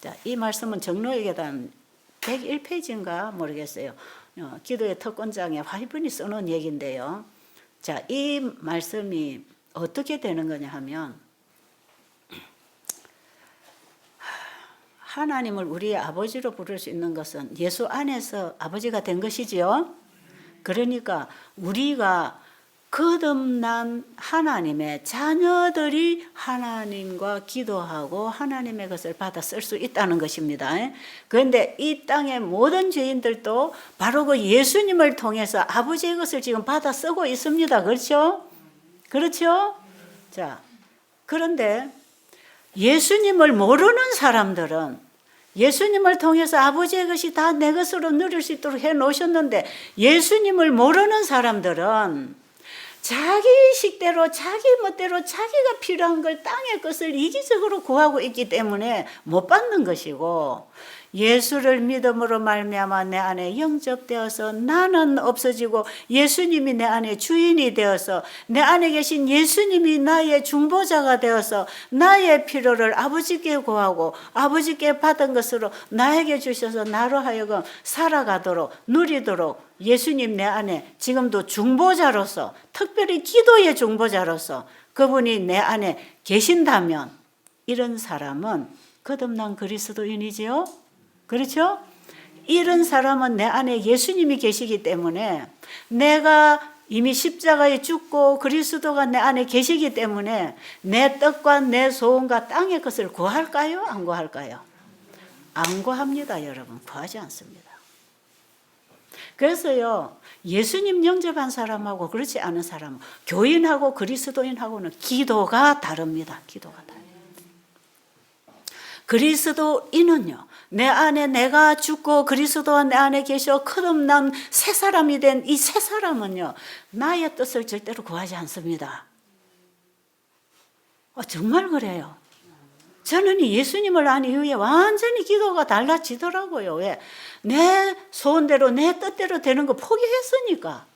자, 이 말씀은 정로의계단 101페이지인가 모르겠어요. 기도의 특권장에 화이분이 써놓은 얘기인데요. 자, 이 말씀이 어떻게 되는 거냐 하면, 하나님을 우리의 아버지로 부를 수 있는 것은 예수 안에서 아버지가 된 것이지요. 그러니까 우리가 거듭난 하나님의 자녀들이 하나님과 기도하고 하나님의 것을 받아 쓸 수 있다는 것입니다. 그런데 이 땅의 모든 죄인들도 바로 그 예수님을 통해서 아버지의 것을 지금 받아 쓰고 있습니다. 그렇죠? 그렇죠? 자, 그런데 예수님을 모르는 사람들은 예수님을 통해서 아버지의 것이 다 내 것으로 누릴 수 있도록 해놓으셨는데, 예수님을 모르는 사람들은 자기 식대로 자기 멋대로 자기가 필요한 걸, 땅의 것을 이기적으로 구하고 있기 때문에 못 받는 것이고, 예수를 믿음으로 말미암아 내 안에 영접되어서 나는 없어지고 예수님이 내 안에 주인이 되어서 내 안에 계신 예수님이 나의 중보자가 되어서 나의 필요를 아버지께 구하고 아버지께 받은 것으로 나에게 주셔서 나로 하여금 살아가도록 누리도록 예수님 내 안에 지금도 중보자로서, 특별히 기도의 중보자로서 그분이 내 안에 계신다면, 이런 사람은 거듭난 그리스도인이지요. 그렇죠? 이런 사람은 내 안에 예수님이 계시기 때문에, 내가 이미 십자가에 죽고 그리스도가 내 안에 계시기 때문에 내 뜻과 내 소원과 땅의 것을 구할까요? 안 구할까요? 안 구합니다, 여러분. 구하지 않습니다. 그래서요, 예수님 영접한 사람하고 그렇지 않은 사람, 교인하고 그리스도인하고는 기도가 다릅니다. 기도가 다릅니다. 그리스도인은요, 내 안에 내가 죽고 그리스도가 내 안에 계셔 거듭난 새 사람이 된 이 새 사람은요, 나의 뜻을 절대로 구하지 않습니다. 정말 그래요. 저는 예수님을 안 이후에 완전히 기도가 달라지더라고요. 왜? 내 소원대로 내 뜻대로 되는 거 포기했으니까.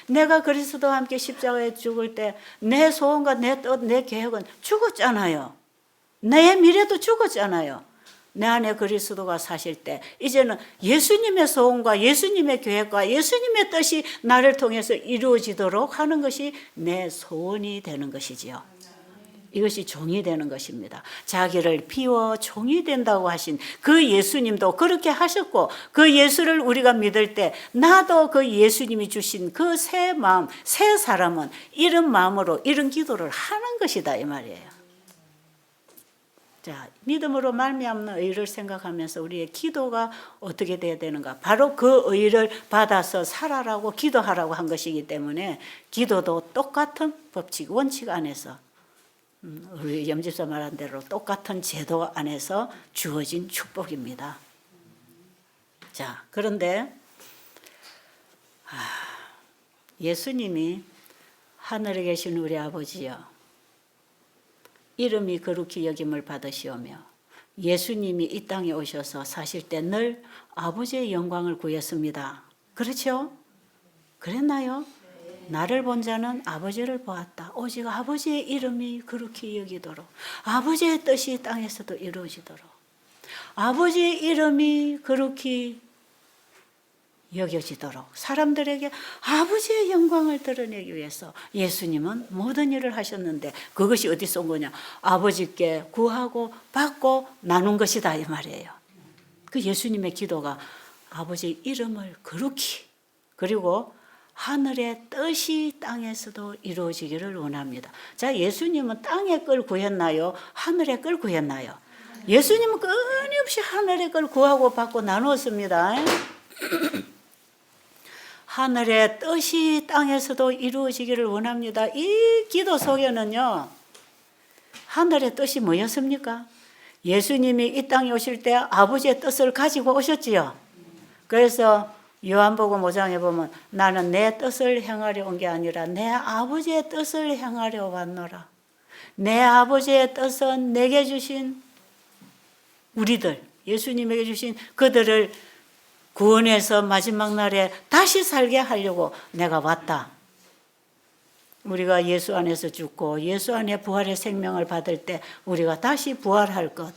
내가 그리스도와 함께 십자가에 죽을 때 내 소원과 내 뜻, 내 계획은 죽었잖아요. 내 미래도 죽었잖아요. 내 안에 그리스도가 사실 때 이제는 예수님의 소원과 예수님의 계획과 예수님의 뜻이 나를 통해서 이루어지도록 하는 것이 내 소원이 되는 것이지요. 이것이 종이 되는 것입니다. 자기를 비워 종이 된다고 하신 그 예수님도 그렇게 하셨고, 그 예수를 우리가 믿을 때 나도 그 예수님이 주신 그 새 마음, 새 사람은 이런 마음으로 이런 기도를 하는 것이다, 이 말이에요. 자, 믿음으로 말미암는 의를 생각하면서 우리의 기도가 어떻게 돼야 되는가? 바로 그 의를 받아서 살아라고 기도하라고 한 것이기 때문에 기도도 똑같은 법칙, 원칙 안에서, 우리 염집사 말한 대로 똑같은 제도 안에서 주어진 축복입니다. 자, 그런데 예수님이 하늘에 계신 우리 아버지여, 이름이 거룩히 여김을 받으시오며 예수님이 이 땅에 오셔서 사실 때 늘 아버지의 영광을 구했습니다. 그렇죠? 그랬나요? 나를 본 자는 아버지를 보았다. 오직 아버지의 이름이 거룩히 여기도록, 아버지의 뜻이 땅에서도 이루어지도록, 아버지의 이름이 거룩히 여겨지도록 사람들에게 아버지의 영광을 드러내기 위해서 예수님은 모든 일을 하셨는데 그것이 어디서 온 거냐? 아버지께 구하고 받고 나눈 것이다 이 말이에요. 그 예수님의 기도가 아버지 이름을 거룩히 그리고 하늘의 뜻이 땅에서도 이루어지기를 원합니다. 자, 예수님은 땅의 걸 구했나요? 하늘의 걸 구했나요? 예수님은 끊임없이 하늘의 걸 구하고 받고 나누었습니다. 하늘의 뜻이 땅에서도 이루어지기를 원합니다. 이 기도 속에는요, 하늘의 뜻이 뭐였습니까? 예수님이 이 땅에 오실 때 아버지의 뜻을 가지고 오셨지요. 그래서 요한복음 5장에 보면 나는 내 뜻을 행하려 온 게 아니라 내 아버지의 뜻을 행하려 왔노라. 내 아버지의 뜻은 내게 주신 우리들, 예수님에게 주신 그들을 구원해서 마지막 날에 다시 살게 하려고 내가 왔다. 우리가 예수 안에서 죽고 예수 안에 부활의 생명을 받을 때 우리가 다시 부활할 것.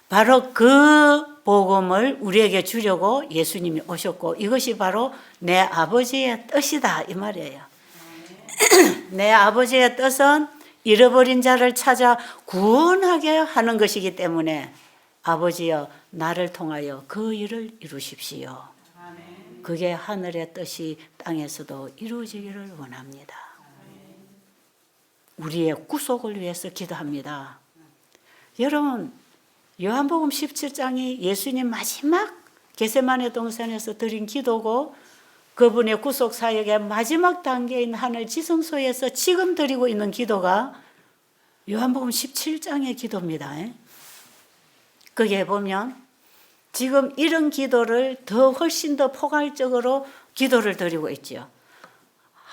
바로 그 복음을 우리에게 주려고 예수님이 오셨고 이것이 바로 내 아버지의 뜻이다 이 말이에요. 내 아버지의 뜻은 잃어버린 자를 찾아 구원하게 하는 것이기 때문에 아버지여 나를 통하여 그 일을 이루십시오. 그게 하늘의 뜻이 땅에서도 이루어지기를 원합니다. 우리의 구속을 위해서 기도합니다. 여러분 요한복음 17장이 예수님 마지막 겟세마네 동산에서 드린 기도고 그분의 구속 사역의 마지막 단계인 하늘 지성소에서 지금 드리고 있는 기도가 요한복음 17장의 기도입니다. 거기에 보면 지금 이런 기도를 더 훨씬 더 포괄적으로 기도를 드리고 있죠.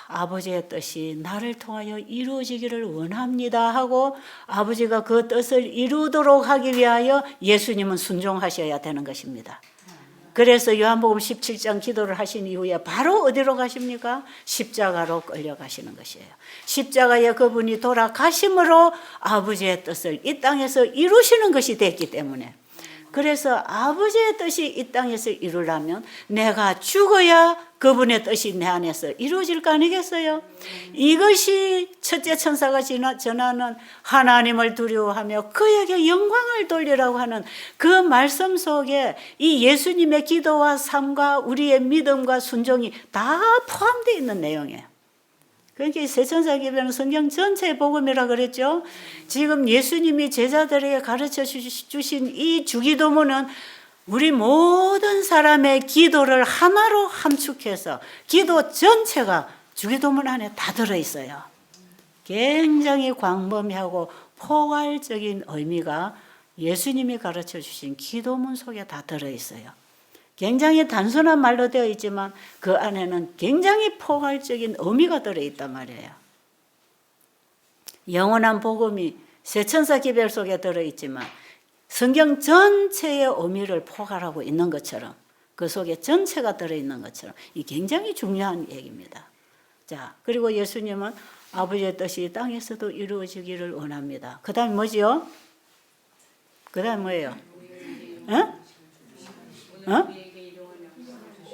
아버지의 뜻이 나를 통하여 이루어지기를 원합니다 하고 아버지가 그 뜻을 이루도록 하기 위하여 예수님은 순종하셔야 되는 것입니다. 그래서 요한복음 17장 기도를 하신 이후에 바로 어디로 가십니까? 십자가로 끌려가시는 것이에요. 십자가에 그분이 돌아가심으로 아버지의 뜻을 이 땅에서 이루시는 것이 됐기 때문에 그래서 아버지의 뜻이 이 땅에서 이루려면 내가 죽어야 그분의 뜻이 내 안에서 이루어질 거 아니겠어요? 이것이 첫째 천사가 전하는 하나님을 두려워하며 그에게 영광을 돌리라고 하는 그 말씀 속에 이 예수님의 기도와 삶과 우리의 믿음과 순종이 다 포함되어 있는 내용이에요. 그러니까 세천사 기별은 성경 전체의 복음이라 그랬죠. 지금 예수님이 제자들에게 가르쳐 주신 이 주기도문은 우리 모든 사람의 기도를 하나로 함축해서 기도 전체가 주기도문 안에 다 들어있어요. 굉장히 광범위하고 포괄적인 의미가 예수님이 가르쳐 주신 기도문 속에 다 들어있어요. 굉장히 단순한 말로 되어 있지만 그 안에는 굉장히 포괄적인 의미가 들어있단 말이에요. 영원한 복음이 세천사 기별 속에 들어있지만 성경 전체의 의미를 포괄하고 있는 것처럼 그 속에 전체가 들어있는 것처럼 이 굉장히 중요한 얘기입니다. 자, 그리고 예수님은 아버지의 뜻이 땅에서도 이루어지기를 원합니다. 그 다음에 뭐지요? 그 다음에 뭐예요?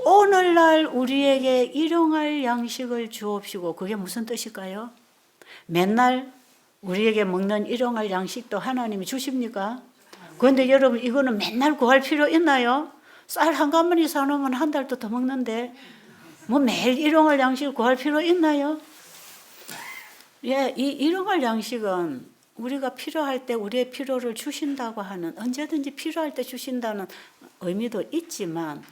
오늘날 우리에게 일용할 양식을 주옵시고 그게 무슨 뜻일까요? 맨날 우리에게 먹는 일용할 양식도 하나님이 주십니까? 그런데 여러분 이거는 맨날 구할 필요 있나요? 쌀 한 가마니 사놓으면 한 달도 더 먹는데 뭐 매일 일용할 양식을 구할 필요 있나요? 예, 이 일용할 양식은 우리가 필요할 때 우리의 필요를 주신다고 하는 언제든지 필요할 때 주신다는 의미도 있지만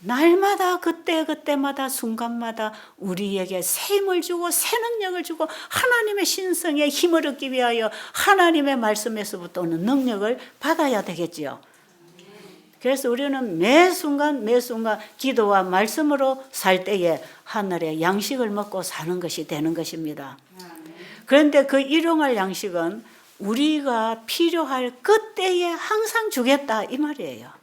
날마다 그때마다 순간마다 우리에게 새 힘을 주고 새 능력을 주고 하나님의 신성에 힘을 얻기 위하여 하나님의 말씀에서부터 오는 능력을 받아야 되겠지요. 그래서 우리는 매 순간 기도와 말씀으로 살 때에 하늘의 양식을 먹고 사는 것이 되는 것입니다. 그런데 그 일용할 양식은 우리가 필요할 그때에 항상 주겠다 이 말이에요.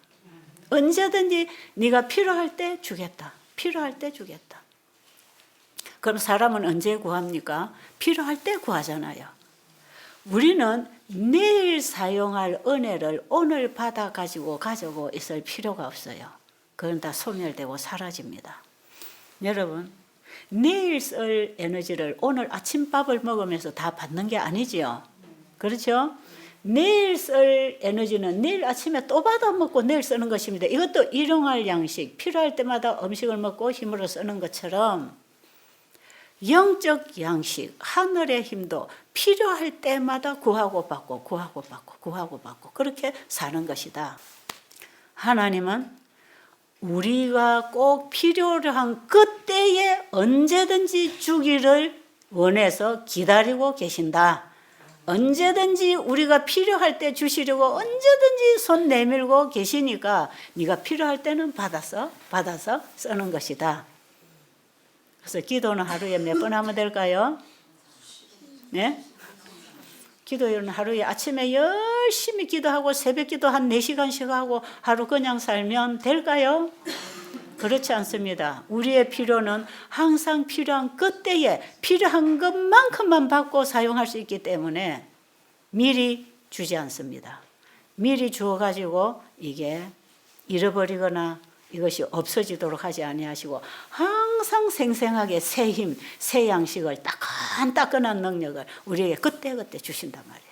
언제든지 네가 필요할 때 주겠다. 필요할 때 주겠다. 그럼 사람은 언제 구합니까? 필요할 때 구하잖아요. 우리는 내일 사용할 은혜를 오늘 받아 가지고 있을 필요가 없어요. 그건 다 소멸되고 사라집니다. 여러분, 내일 쓸 에너지를 오늘 아침밥을 먹으면서 다 받는 게 아니지요. 그렇죠? 내일 쓸 에너지는 내일 아침에 또 받아 먹고 내일 쓰는 것입니다. 이것도 일용할 양식, 필요할 때마다 음식을 먹고 힘으로 쓰는 것처럼 영적 양식, 하늘의 힘도 필요할 때마다 구하고 받고 구하고 받고 구하고 받고 그렇게 사는 것이다. 하나님은 우리가 꼭 필요로 한 그때에 언제든지 주기를 원해서 기다리고 계신다. 언제든지 우리가 필요할 때 주시려고 언제든지 손 내밀고 계시니까 네가 필요할 때는 받아서 쓰는 것이다. 그래서 기도는 하루에 몇 번 하면 될까요? 네? 기도는 하루에 아침에 열심히 기도하고 새벽 기도 한 4시간씩 하고 하루 그냥 살면 될까요? 그렇지 않습니다. 우리의 필요는 항상 필요한 그때에 필요한 것만큼만 받고 사용할 수 있기 때문에 미리 주지 않습니다. 미리 주어가지고 이게 잃어버리거나 이것이 없어지도록 하지 아니하시고 항상 생생하게 새 힘, 새 양식을 따끈따끈한 능력을 우리에게 그때그때 주신단 말이에요.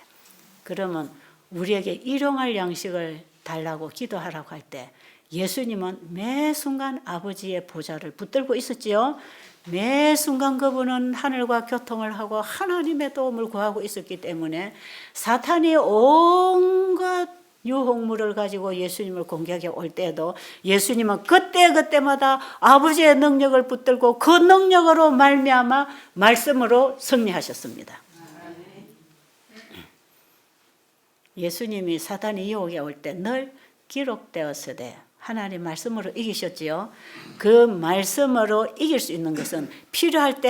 그러면 우리에게 일용할 양식을 달라고 기도하라고 할 때 예수님은 매 순간 아버지의 보좌를 붙들고 있었지요. 매 순간 그분은 하늘과 교통을 하고 하나님의 도움을 구하고 있었기 때문에 사탄이 온갖 유혹물을 가지고 예수님을 공격해 올 때도 예수님은 그때마다 아버지의 능력을 붙들고 그 능력으로 말미암아 말씀으로 승리하셨습니다. 예수님이 사탄이 유혹해 올 때 늘 기록되었으되 하나님 말씀으로 이기셨지요. 그 말씀으로 이길 수 있는 것은 필요할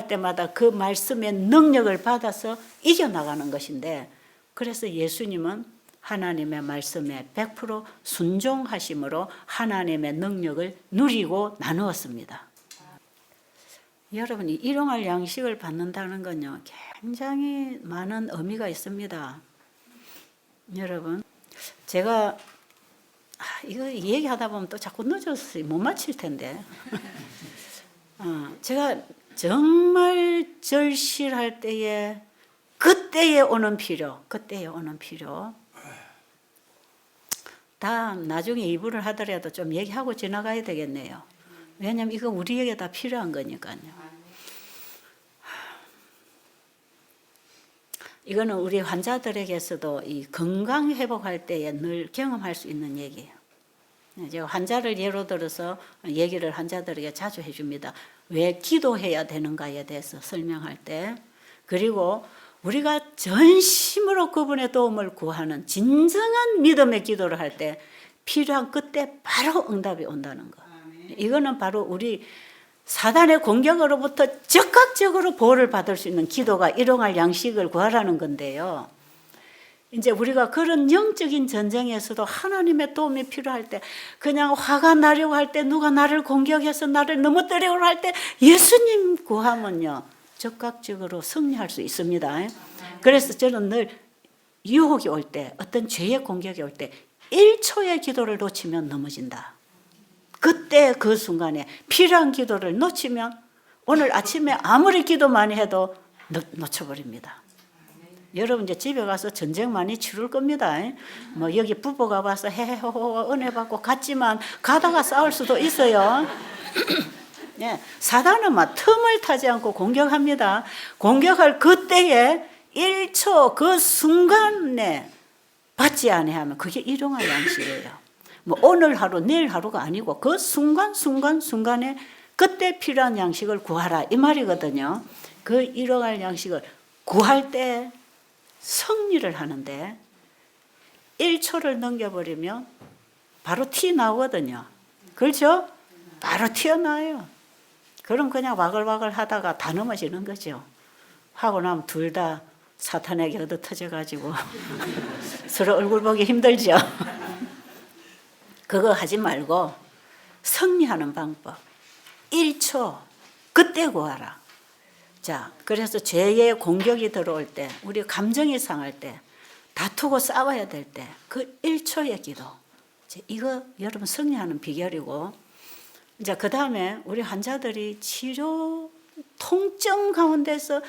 때마다 그 말씀의 능력을 받아서 이겨나가는 것인데 그래서 예수님은 하나님의 말씀에 100% 순종하심으로 하나님의 능력을 누리고 나누었습니다. 여러분이 일용할 양식을 받는다는 건요, 굉장히 많은 의미가 있습니다. 여러분, 제가 이거 얘기하다 보면 또 자꾸 늦어서 못 마칠 텐데 제가 정말 절실할 때에 그때에 오는 필요 다 나중에 이부를 하더라도 좀 얘기하고 지나가야 되겠네요. 왜냐하면 이거 우리에게 다 필요한 거니까요. 이거는 우리 환자들에게서도 이 건강 회복할 때에 늘 경험할 수 있는 얘기예요. 제가 환자를 예로 들어서 얘기를 환자들에게 자주 해줍니다. 왜 기도해야 되는가에 대해서 설명할 때, 그리고 우리가 전심으로 그분의 도움을 구하는 진정한 믿음의 기도를 할 때 필요한 그때 바로 응답이 온다는 거. 이거는 바로 우리 사단의 공격으로부터 적극적으로 보호를 받을 수 있는 기도가 일용할 양식을 구하라는 건데요. 이제 우리가 그런 영적인 전쟁에서도 하나님의 도움이 필요할 때, 그냥 화가 나려고 할 때, 누가 나를 공격해서 나를 넘어뜨리려고 할 때 예수님 구하면요 적극적으로 승리할 수 있습니다. 그래서 저는 늘 유혹이 올 때, 어떤 죄의 공격이 올 때 1초의 기도를 놓치면 넘어진다. 그때 그 순간에 필요한 기도를 놓치면 오늘 아침에 아무리 기도 많이 해도 놓쳐버립니다. 여러분 이제 집에 가서 전쟁 많이 치룰 겁니다. 뭐 여기 부부가 와서 헤헤호호 은혜 받고 갔지만 가다가 싸울 수도 있어요. 네, 사단은 막 틈을 타지 않고 공격합니다. 공격할 그때에 1초 그 순간에 받지 아니하면 그게 일용할 양식이에요. 뭐 오늘 하루 내일 하루가 아니고 그 순간에 그때 필요한 양식을 구하라 이 말이거든요. 그 일용할 양식을 구할 때 승리를 하는데 1초를 넘겨버리면 바로 티 나오거든요. 그렇죠? 바로 튀어나와요. 그럼 그냥 와글와글 하다가 다 넘어지는 거죠. 하고 나면 둘 다 사탄에게 얻어터져가지고 서로 얼굴 보기 힘들죠. 그거 하지 말고 승리하는 방법 1초 그때 구하라. 자, 그래서 죄의 공격이 들어올 때, 우리 감정이 상할 때, 다투고 싸워야 될 때 그 1초의 기도 이거 여러분 승리하는 비결이고, 이제 그 다음에 우리 환자들이 치료 통증 가운데서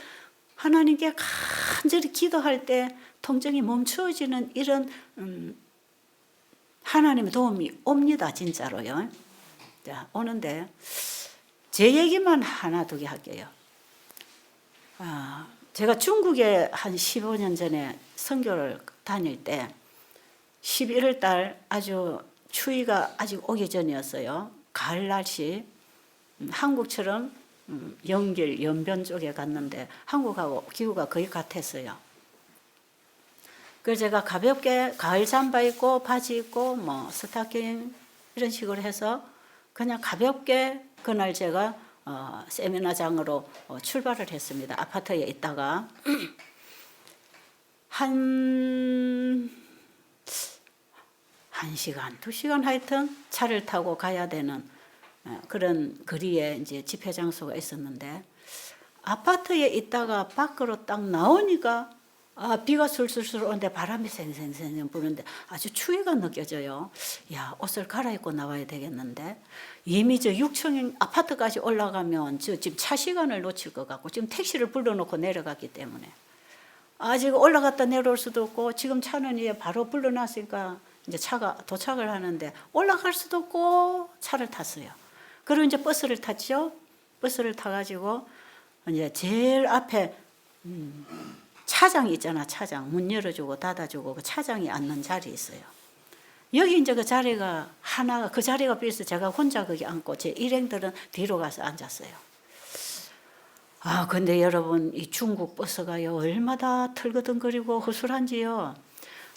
하나님께 간절히 기도할 때 통증이 멈추어지는 이런 하나님의 도움이 옵니다, 진짜로요. 자, 오는데 제 얘기만 하나 두 개 할게요. 제가 중국에 한 15년 전에 선교를 다닐 때 11월 달 아주 추위가 아직 오기 전이었어요. 가을 날씨. 한국처럼 영길, 연변 쪽에 갔는데 한국하고 기후가 거의 같았어요. 그래서 제가 가볍게 가을 잠바 입고 바지 입고 뭐 스타킹 이런 식으로 해서 그냥 가볍게 그날 제가 세미나장으로 출발을 했습니다. 아파트에 있다가 한 1시간, 2시간 하여튼 차를 타고 가야 되는 그런 거리에 이제 집회 장소가 있었는데, 아파트에 있다가 밖으로 딱 나오니까 비가 술술술 오는데 바람이 생생생 부는데 아주 추위가 느껴져요. 야, 옷을 갈아입고 나와야 되겠는데, 이미 저 6층 아파트까지 올라가면 지금 차 시간을 놓칠 것 같고, 지금 택시를 불러놓고 내려갔기 때문에 아직 올라갔다 내려올 수도 없고, 지금 차는 이제 바로 불러놨으니까 이제 차가 도착을 하는데 올라갈 수도 없고 차를 탔어요. 그리고 이제 버스를 탔죠. 버스를 타가지고 이제 제일 앞에 차장이 있잖아. 차장 문 열어주고 닫아주고 그 차장이 앉는 자리 있어요. 여기 이제 그 자리가 하나가 그 자리가 비어서 제가 혼자 거기 앉고 제 일행들은 뒤로 가서 앉았어요. 근데 여러분, 이 중국 버스가요 얼마나 털거덩거리고 허술한지요.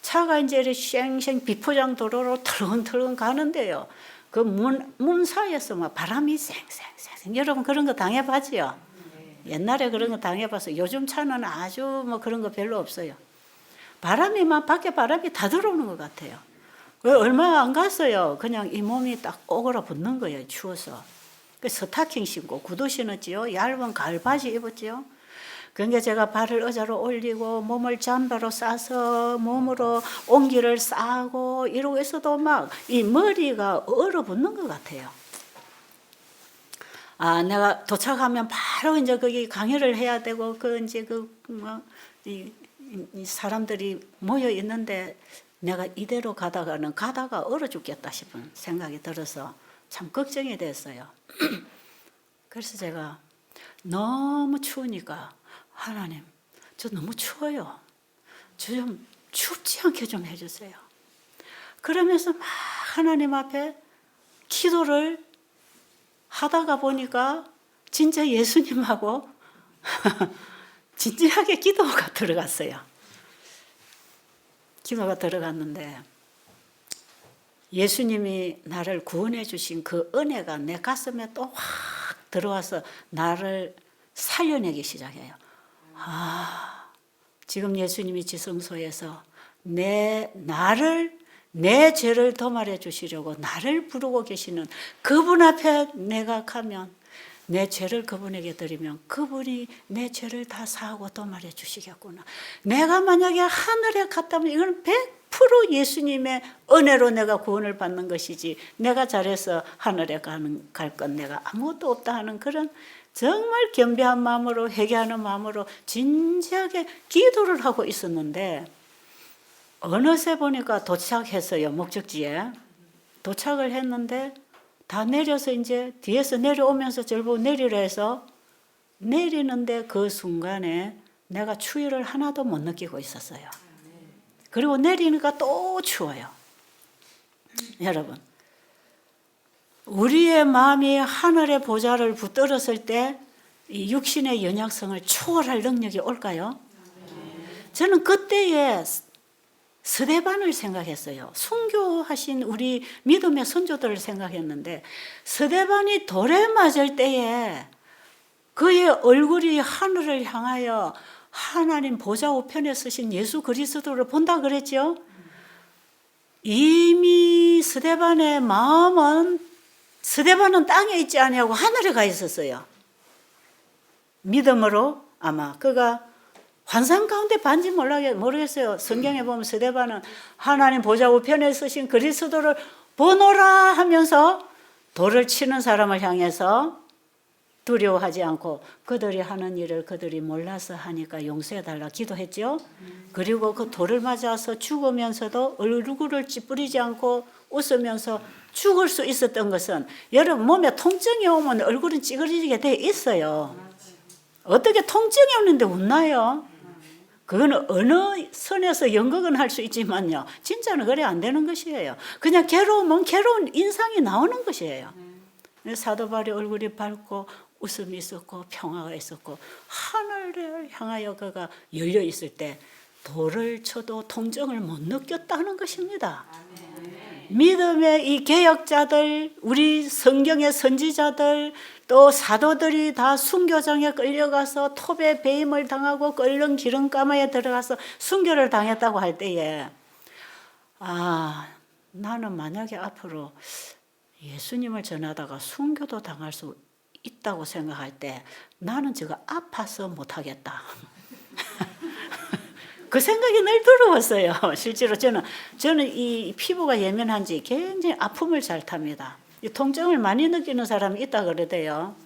차가 이제 이렇게 쌩쌩 비포장 도로로 털렁털렁 가는데요. 그 문 사이에서 막 바람이 쌩쌩쌩. 여러분 그런 거 당해봤지요? 옛날에 그런 거 당해봤어요. 요즘 차는 아주 뭐 그런 거 별로 없어요. 바람이 막 밖에 바람이 다 들어오는 것 같아요. 얼마 안 갔어요. 그냥 이 몸이 딱 오그라 붙는 거예요. 추워서. 그 스타킹 신고 구두 신었지요. 얇은 가을 바지 입었지요. 그러니까 제가 발을 의자로 올리고 몸을 잠바로 싸서 몸으로 온기를 싸고 이러고 있어도 막 이 머리가 얼어붙는 것 같아요. 내가 도착하면 바로 이제 거기 강의를 해야 되고 이 사람들이 모여 있는데 내가 이대로 가다가 얼어 죽겠다 싶은 생각이 들어서 참 걱정이 됐어요. 그래서 제가 너무 추우니까 하나님, 저 너무 추워요. 저 좀 춥지 않게 좀 해주세요. 그러면서 막 하나님 앞에 기도를 하다가 보니까 진짜 예수님하고 진지하게 기도가 들어갔어요. 기도가 들어갔는데 예수님이 나를 구원해 주신 그 은혜가 내 가슴에 또 확 들어와서 나를 살려내기 시작해요. 지금 예수님이 지성소에서 내 죄를 도말해 주시려고 나를 부르고 계시는 그분 앞에 내가 가면, 내 죄를 그분에게 드리면 그분이 내 죄를 다 사하고 도말해 주시겠구나. 내가 만약에 하늘에 갔다면 이건 100% 예수님의 은혜로 내가 구원을 받는 것이지, 내가 잘해서 하늘에 갈 건 내가 아무것도 없다 하는 그런 정말 겸비한 마음으로, 회개하는 마음으로 진지하게 기도를 하고 있었는데, 어느새 보니까 도착했어요. 목적지에 도착을 했는데 다 내려서 이제 뒤에서 내려오면서 저를 보고 내리라 해서 내리는데 그 순간에 내가 추위를 하나도 못 느끼고 있었어요. 그리고 내리니까 또 추워요. 여러분, 우리의 마음이 하늘의 보좌를 붙들었을 때 이 육신의 연약성을 초월할 능력이 올까요? 저는 그때에 스데반을 생각했어요. 순교하신 우리 믿음의 선조들을 생각했는데, 스데반이 돌에 맞을 때에 그의 얼굴이 하늘을 향하여 하나님 보좌 우편에 서신 예수 그리스도를 본다 그랬죠. 이미 스데반의 마음은, 스데반은 땅에 있지 아니하고 하늘에 가 있었어요. 믿음으로 아마 그가 환상 가운데 반지 모르겠어요. 성경에 보면 스데반은 하나님 보좌 우편에 서신 그리스도를 보노라 하면서 돌을 치는 사람을 향해서 두려워하지 않고 그들이 하는 일을 그들이 몰라서 하니까 용서해달라 기도했죠. 그리고 그 돌을 맞아서 죽으면서도 얼굴을 찌푸리지 않고 웃으면서 죽을 수 있었던 것은 여러분 몸에 통증이 오면 얼굴은 찌그러지게 돼 있어요. 어떻게 통증이 오는데 웃나요? 그거는 어느 선에서 연극은 할 수 있지만요. 진짜는 그래 안 되는 것이에요. 그냥 괴로우면 괴로운 인상이 나오는 것이에요. 사도 바울의 얼굴이 밝고 웃음이 있었고 평화가 있었고 하늘을 향하여 그가 열려 있을 때 돌을 쳐도 통증을 못 느꼈다는 것입니다. 믿음의 이 개혁자들, 우리 성경의 선지자들, 또 사도들이 다 순교장에 끌려가서 톱에 배임을 당하고 끓는 기름가마에 들어가서 순교를 당했다고 할 때에 나는 만약에 앞으로 예수님을 전하다가 순교도 당할 수 있다고 생각할 때 나는 저거 아파서 못하겠다. 그 생각이 늘 들어왔어요. 실제로 저는 이 피부가 예민한지 굉장히 아픔을 잘 탑니다. 이 통증을 많이 느끼는 사람이 있다 그러대요.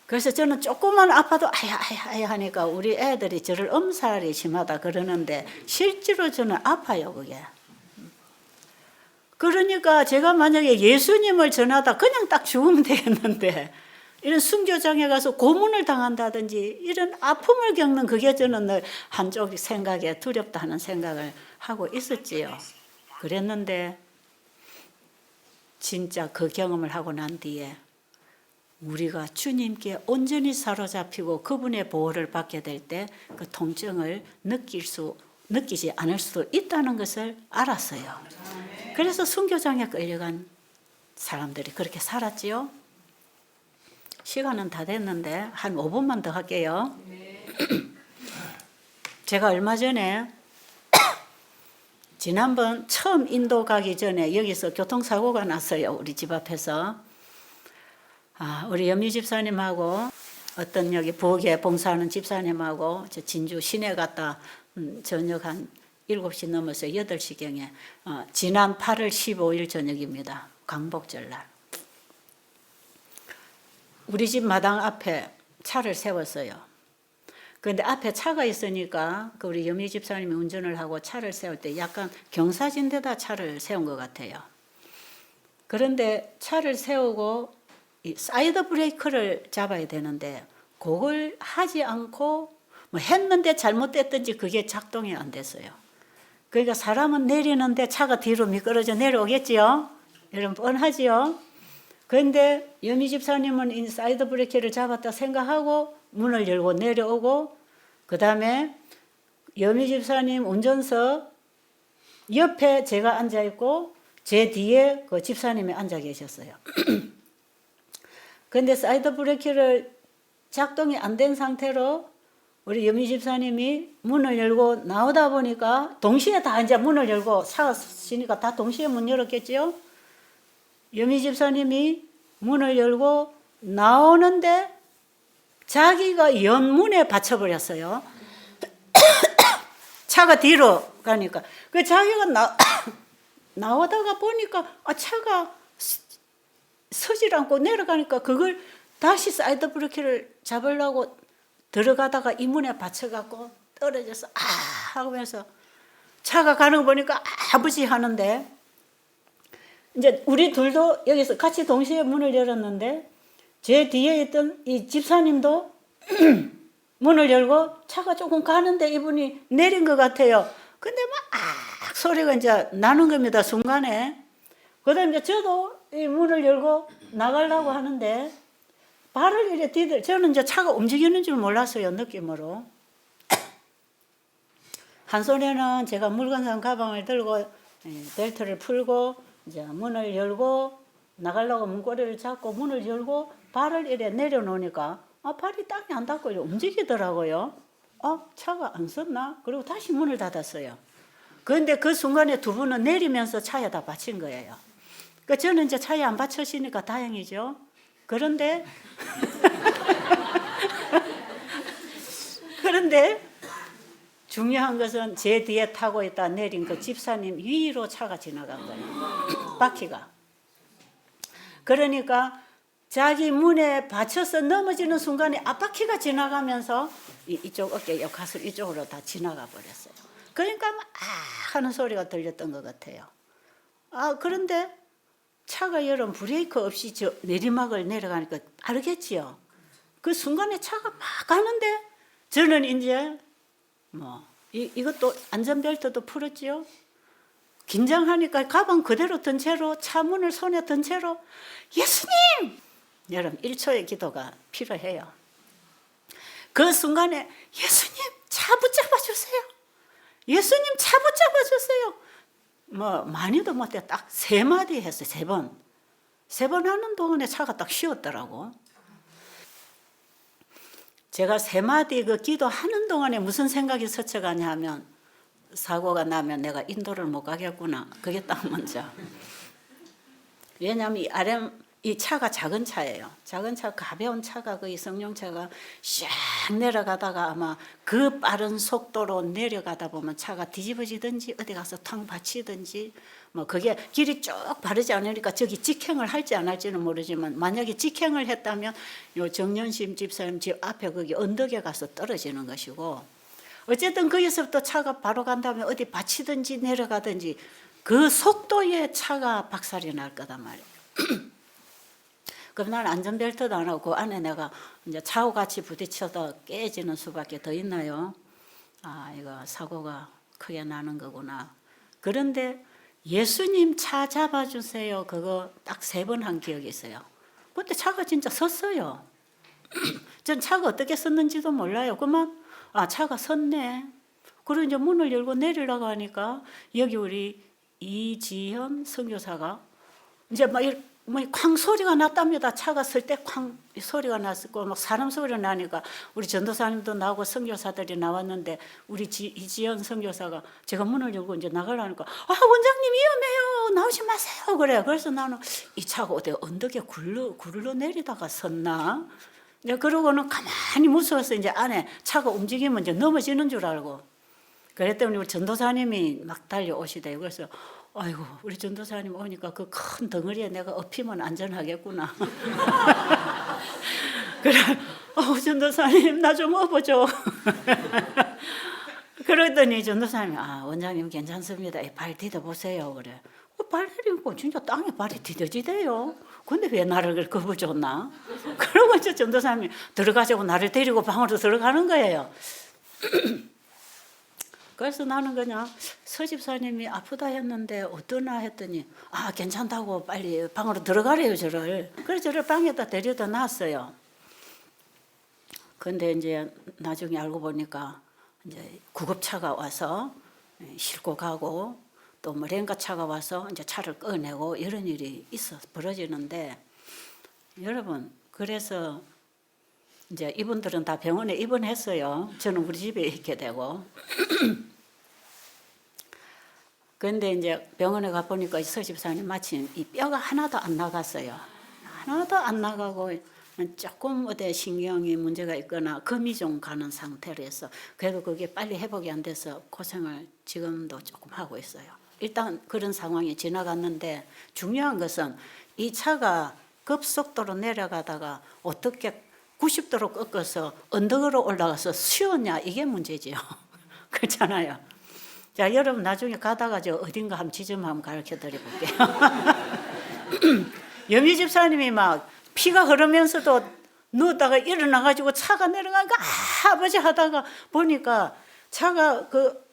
그래서 저는 조금만 아파도 아야 하니까 우리 애들이 저를 엄살이 심하다 그러는데 실제로 저는 아파요 그게. 그러니까 제가 만약에 예수님을 전하다 그냥 딱 죽으면 되겠는데 이런 순교장에 가서 고문을 당한다든지 이런 아픔을 겪는 그게 저는 늘 한쪽 생각에 두렵다 하는 생각을 하고 있었지요. 그랬는데 진짜 그 경험을 하고 난 뒤에 우리가 주님께 온전히 사로잡히고 그분의 보호를 받게 될 때 그 통증을 느끼지 않을 수도 있다는 것을 알았어요. 그래서 순교장에 끌려간 사람들이 그렇게 살았지요. 시간은 다 됐는데 한 5분만 더 할게요. 제가 얼마 전에 지난번 처음 인도 가기 전에 여기서 교통사고가 났어요. 우리 집 앞에서. 우리 염리 집사님하고 어떤 여기 부엌에 봉사하는 집사님하고 저 진주 시내 갔다 저녁 한 7시 넘어서 8시경에 지난 8월 15일 저녁입니다. 광복절날. 우리 집 마당 앞에 차를 세웠어요. 그런데 앞에 차가 있으니까 우리 염리 집사님이 운전을 하고 차를 세울 때 약간 경사진데다 차를 세운 것 같아요. 그런데 차를 세우고 이 사이드 브레이크를 잡아야 되는데 그걸 하지 않고 뭐 했는데 잘못됐든지 그게 작동이 안 됐어요. 그러니까 사람은 내리는데 차가 뒤로 미끄러져 내려오겠지요. 여러분 뻔하지요. 그런데 염리 집사님은 이 사이드 브레이크를 잡았다 생각하고 문을 열고 내려오고 그 다음에 염리 집사님 운전석 옆에 제가 앉아있고 제 뒤에 그 집사님이 앉아 계셨어요. 그런데 사이드 브레이크를 작동이 안 된 상태로 우리 염리 집사님이 문을 열고 나오다 보니까 동시에 다 이제 문을 열고 차가 쓰니까 다 동시에 문 열었겠죠. 염리 집사님이 문을 열고 나오는데 자기가 연문에 받쳐버렸어요. 차가 뒤로 가니까. 그 자기가 나오다가 보니까 차가 서질 않고 내려가니까 그걸 다시 사이드 브레이크를 잡으려고 들어가다가 이 문에 받쳐갖고 떨어져서 하면서 차가 가는 거 보니까 아버지 하는데 이제 우리 둘도 여기서 같이 동시에 문을 열었는데 제 뒤에 있던 이 집사님도 문을 열고 차가 조금 가는데 이분이 내린 것 같아요. 근데 막 소리가 이제 나는 겁니다. 순간에. 그다음에 이제 저도 이 문을 열고 나가려고 하는데 발을 이렇게 디딜 저는 이제 차가 움직이는 줄 몰랐어요. 느낌으로. 한 손에는 제가 물건상 가방을 들고 벨트를 풀고 이제 문을 열고 나가려고 문고리를 잡고 문을 열고 발을 이렇게 내려놓으니까 발이 땅이 안 닿고 움직이더라고요. 차가 안 섰나? 그리고 다시 문을 닫았어요. 그런데 그 순간에 두 분은 내리면서 차에다 받친 거예요. 그러니까 저는 이제 차에 안 받쳐지니까 다행이죠. 그런데 그런데 중요한 것은 제 뒤에 타고 있다 내린 그 집사님 위로 차가 지나간 거예요. 바퀴가. 그러니까 자기 문에 받쳐서 넘어지는 순간에 앞바퀴가 지나가면서 이쪽 어깨 가슴 이쪽으로 다 지나가 버렸어요. 그러니까 막 하는 소리가 들렸던 것 같아요. 그런데 차가 여러분 브레이크 없이 저 내리막을 내려가니까 알겠지요. 그 순간에 차가 막 가는데 저는 이제 이것도 안전벨트도 풀었지요. 긴장하니까 가방 그대로 든 채로 차 문을 손에 든 채로 예수님! 여러분 1초의 기도가 필요해요. 그 순간에 예수님 차 붙잡아 주세요. 예수님 차 붙잡아 주세요. 많이도 못해 딱 3마디 했어요. 3번. 3번 하는 동안에 차가 딱 쉬었더라고. 제가 3마디 그 기도하는 동안에 무슨 생각이 스쳐가냐 하면 사고가 나면 내가 인도를 못 가겠구나. 그게 딱 먼저. 왜냐하면 이 차가 작은 차예요. 작은 차, 가벼운 차가 거의 성룡차가 샥 내려가다가 아마 그 빠른 속도로 내려가다 보면 차가 뒤집어지든지 어디 가서 탕 받치든지 그게 길이 쭉 바르지 않으니까 저기 직행을 할지 안 할지는 모르지만 만약에 직행을 했다면 요 정연심 집사님 집 앞에 거기 언덕에 가서 떨어지는 것이고 어쨌든 거기서부터 차가 바로 간다면 어디 받치든지 내려가든지 그 속도에 차가 박살이 날 거단 말이에요. 그럼 난 안전벨트도 안 하고 그 안에 내가 이제 차와 같이 부딪혀도 깨지는 수밖에 더 있나요? 이거 사고가 크게 나는 거구나. 그런데 예수님 차 잡아주세요. 그거 딱 3번 한 기억이 있어요. 그때 차가 진짜 섰어요. 전 차가 어떻게 섰는지도 몰라요. 그만 차가 섰네. 그리고 이제 문을 열고 내리려고 하니까 여기 우리 이지현 선교사가 이제 쾅 소리가 났답니다. 차가 설 때 쾅 소리가 났고 막 사람 소리가 나니까 우리 전도사님도 나오고 선교사들이 나왔는데 우리 이지연 선교사가 제가 문을 열고 이제 나가려니까 원장님 위험해요. 나오지 마세요. 그래. 그래서 나는 이 차가 어디 언덕에 굴러 내리다가 섰나? 이제 그러고는 가만히 무서워서 이제 안에 차가 움직이면 이제 넘어지는 줄 알고 그랬더니 우리 전도사님이 막 달려오시대요. 그래서 아이고 우리 전도사님 오니까 그 큰 덩어리에 내가 엎이면 안전하겠구나. 그래 전도사님 나 좀 업어줘. 그러더니 전도사님이 원장님 괜찮습니다. 발 디뎌보세요. 그래. 발 디디고 진짜 땅에 발이 디뎌지대요. 근데 왜 나를 겁어줬나? 그러고 이제 전도사님이 들어가자고 나를 데리고 방으로 들어가는 거예요. 그래서 나는 그냥 서집사님이 아프다 했는데 어떠나 했더니 괜찮다고 빨리 방으로 들어가래요 저를. 그래서 저를 방에다 데려다 놨어요. 근데 이제 나중에 알고 보니까 이제 구급차가 와서 싣고 가고 또 렌가차가 와서 이제 차를 꺼내고 이런 일이 벌어지는데 여러분 그래서 이제 이분들은 다 병원에 입원했어요. 저는 우리 집에 있게 되고. 그런데 이제 병원에 가 보니까 서집사님 마침 이 뼈가 하나도 안 나갔어요. 하나도 안 나가고 조금 어디 신경이 문제가 있거나 금이 좀 가는 상태라서 그래도 그게 빨리 회복이 안 돼서 고생을 지금도 조금 하고 있어요. 일단 그런 상황이 지나갔는데 중요한 것은 이 차가 급속도로 내려가다가 어떻게 90도로 꺾어서 언덕으로 올라가서 쉬었냐 이게 문제지요. 그렇잖아요. 자 여러분 나중에 가다가 저 어딘가 한번 지점 한번 가르쳐 드려볼게요. 여미 집사님이 막 피가 흐르면서도 누웠다가 일어나가지고 차가 내려가니까 아버지 하다가 보니까 차가 그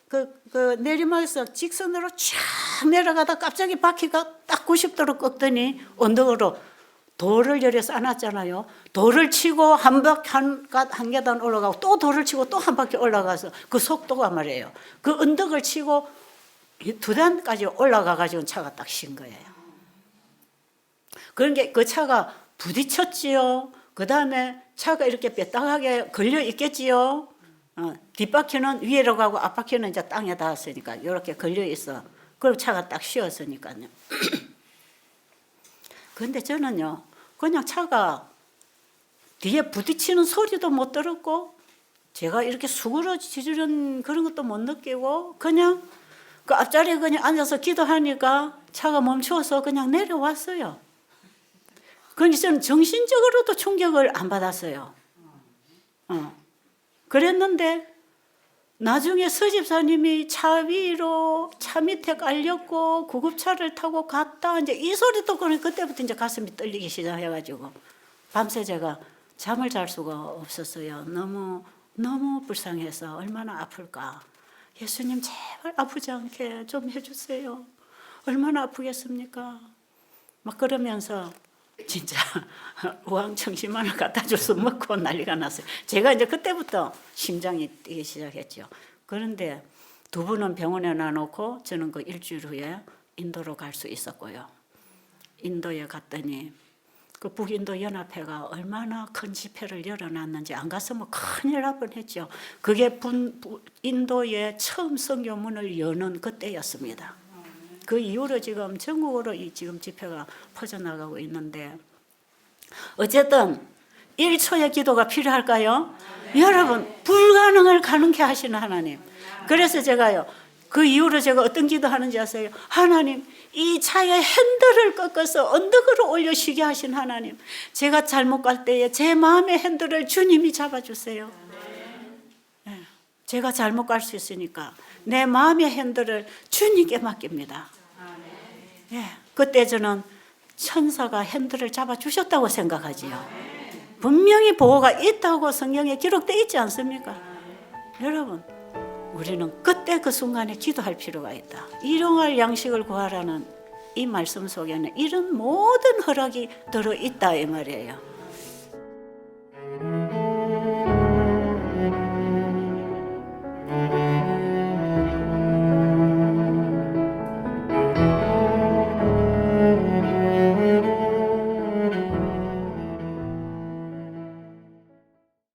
내리막에서 직선으로 쫙 내려가다 갑자기 바퀴가 딱 90도로 꺾더니 언덕으로 돌을 열에 쌓아놨잖아요. 돌을 치고 한 계단 올라가고 또 돌을 치고 또 한 바퀴 올라가서 그 속도가 말이에요. 그 언덕을 치고 2단까지 올라가가지고 차가 딱 쉰 거예요. 그런 게 그 차가 부딪혔지요. 그 다음에 차가 이렇게 뼈딱하게 걸려 있겠지요. 뒷바퀴는 위로 가고 앞바퀴는 이제 땅에 닿았으니까 이렇게 걸려 있어. 그리고 차가 딱 쉬었으니까요. 그런데 저는요, 그냥 차가 뒤에 부딪히는 소리도 못 들었고, 제가 이렇게 수그러지는 그런 것도 못 느끼고 그냥 그 앞자리에 그냥 앉아서 기도하니까 차가 멈추어서 그냥 내려왔어요. 그러니 저는 정신적으로도 충격을 안 받았어요. 그랬는데 나중에 서집사님이 차 위로 차 밑에 깔렸고 구급차를 타고 갔다 이제 이 소리 듣고 그때부터 이제 가슴이 떨리기 시작해가지고 밤새 제가 잠을 잘 수가 없었어요. 너무 불쌍해서 얼마나 아플까. 예수님 제발 아프지 않게 좀 해주세요. 얼마나 아프겠습니까? 막 그러면서 진짜 우황청심환을 갖다 줘서 먹고 난리가 났어요. 제가 이제 그때부터 심장이 뛰기 시작했죠. 그런데 두 분은 병원에 놔놓고 저는 그 일주일 후에 인도로 갈 수 있었고요. 인도에 갔더니 그 북인도 연합회가 얼마나 큰 집회를 열어놨는지 안 갔으면 큰일 날 뻔했죠. 그게 인도에 처음 선교문을 여는 그때였습니다. 그 이후로 지금 전국으로 지금 집회가 퍼져나가고 있는데 어쨌든 1초의 기도가 필요할까요? 여러분 불가능을 가능케 하시는 하나님. 그래서 제가요 그 이후로 제가 어떤 기도하는지 아세요? 하나님 이 차의 핸들을 꺾어서 언덕으로 올려쉬게 하신 하나님, 제가 잘못 갈 때에 제 마음의 핸들을 주님이 잡아주세요. 네, 제가 잘못 갈 수 있으니까 내 마음의 핸들을 주님께 맡깁니다. 네, 그때 저는 천사가 핸들을 잡아주셨다고 생각하지요. 분명히 보호가 있다고 성경에 기록되어 있지 않습니까? 여러분 우리는 그때 그 순간에 기도할 필요가 있다. 일용할 양식을 구하라는 이 말씀 속에는 이런 모든 허락이 들어있다 이 말이에요.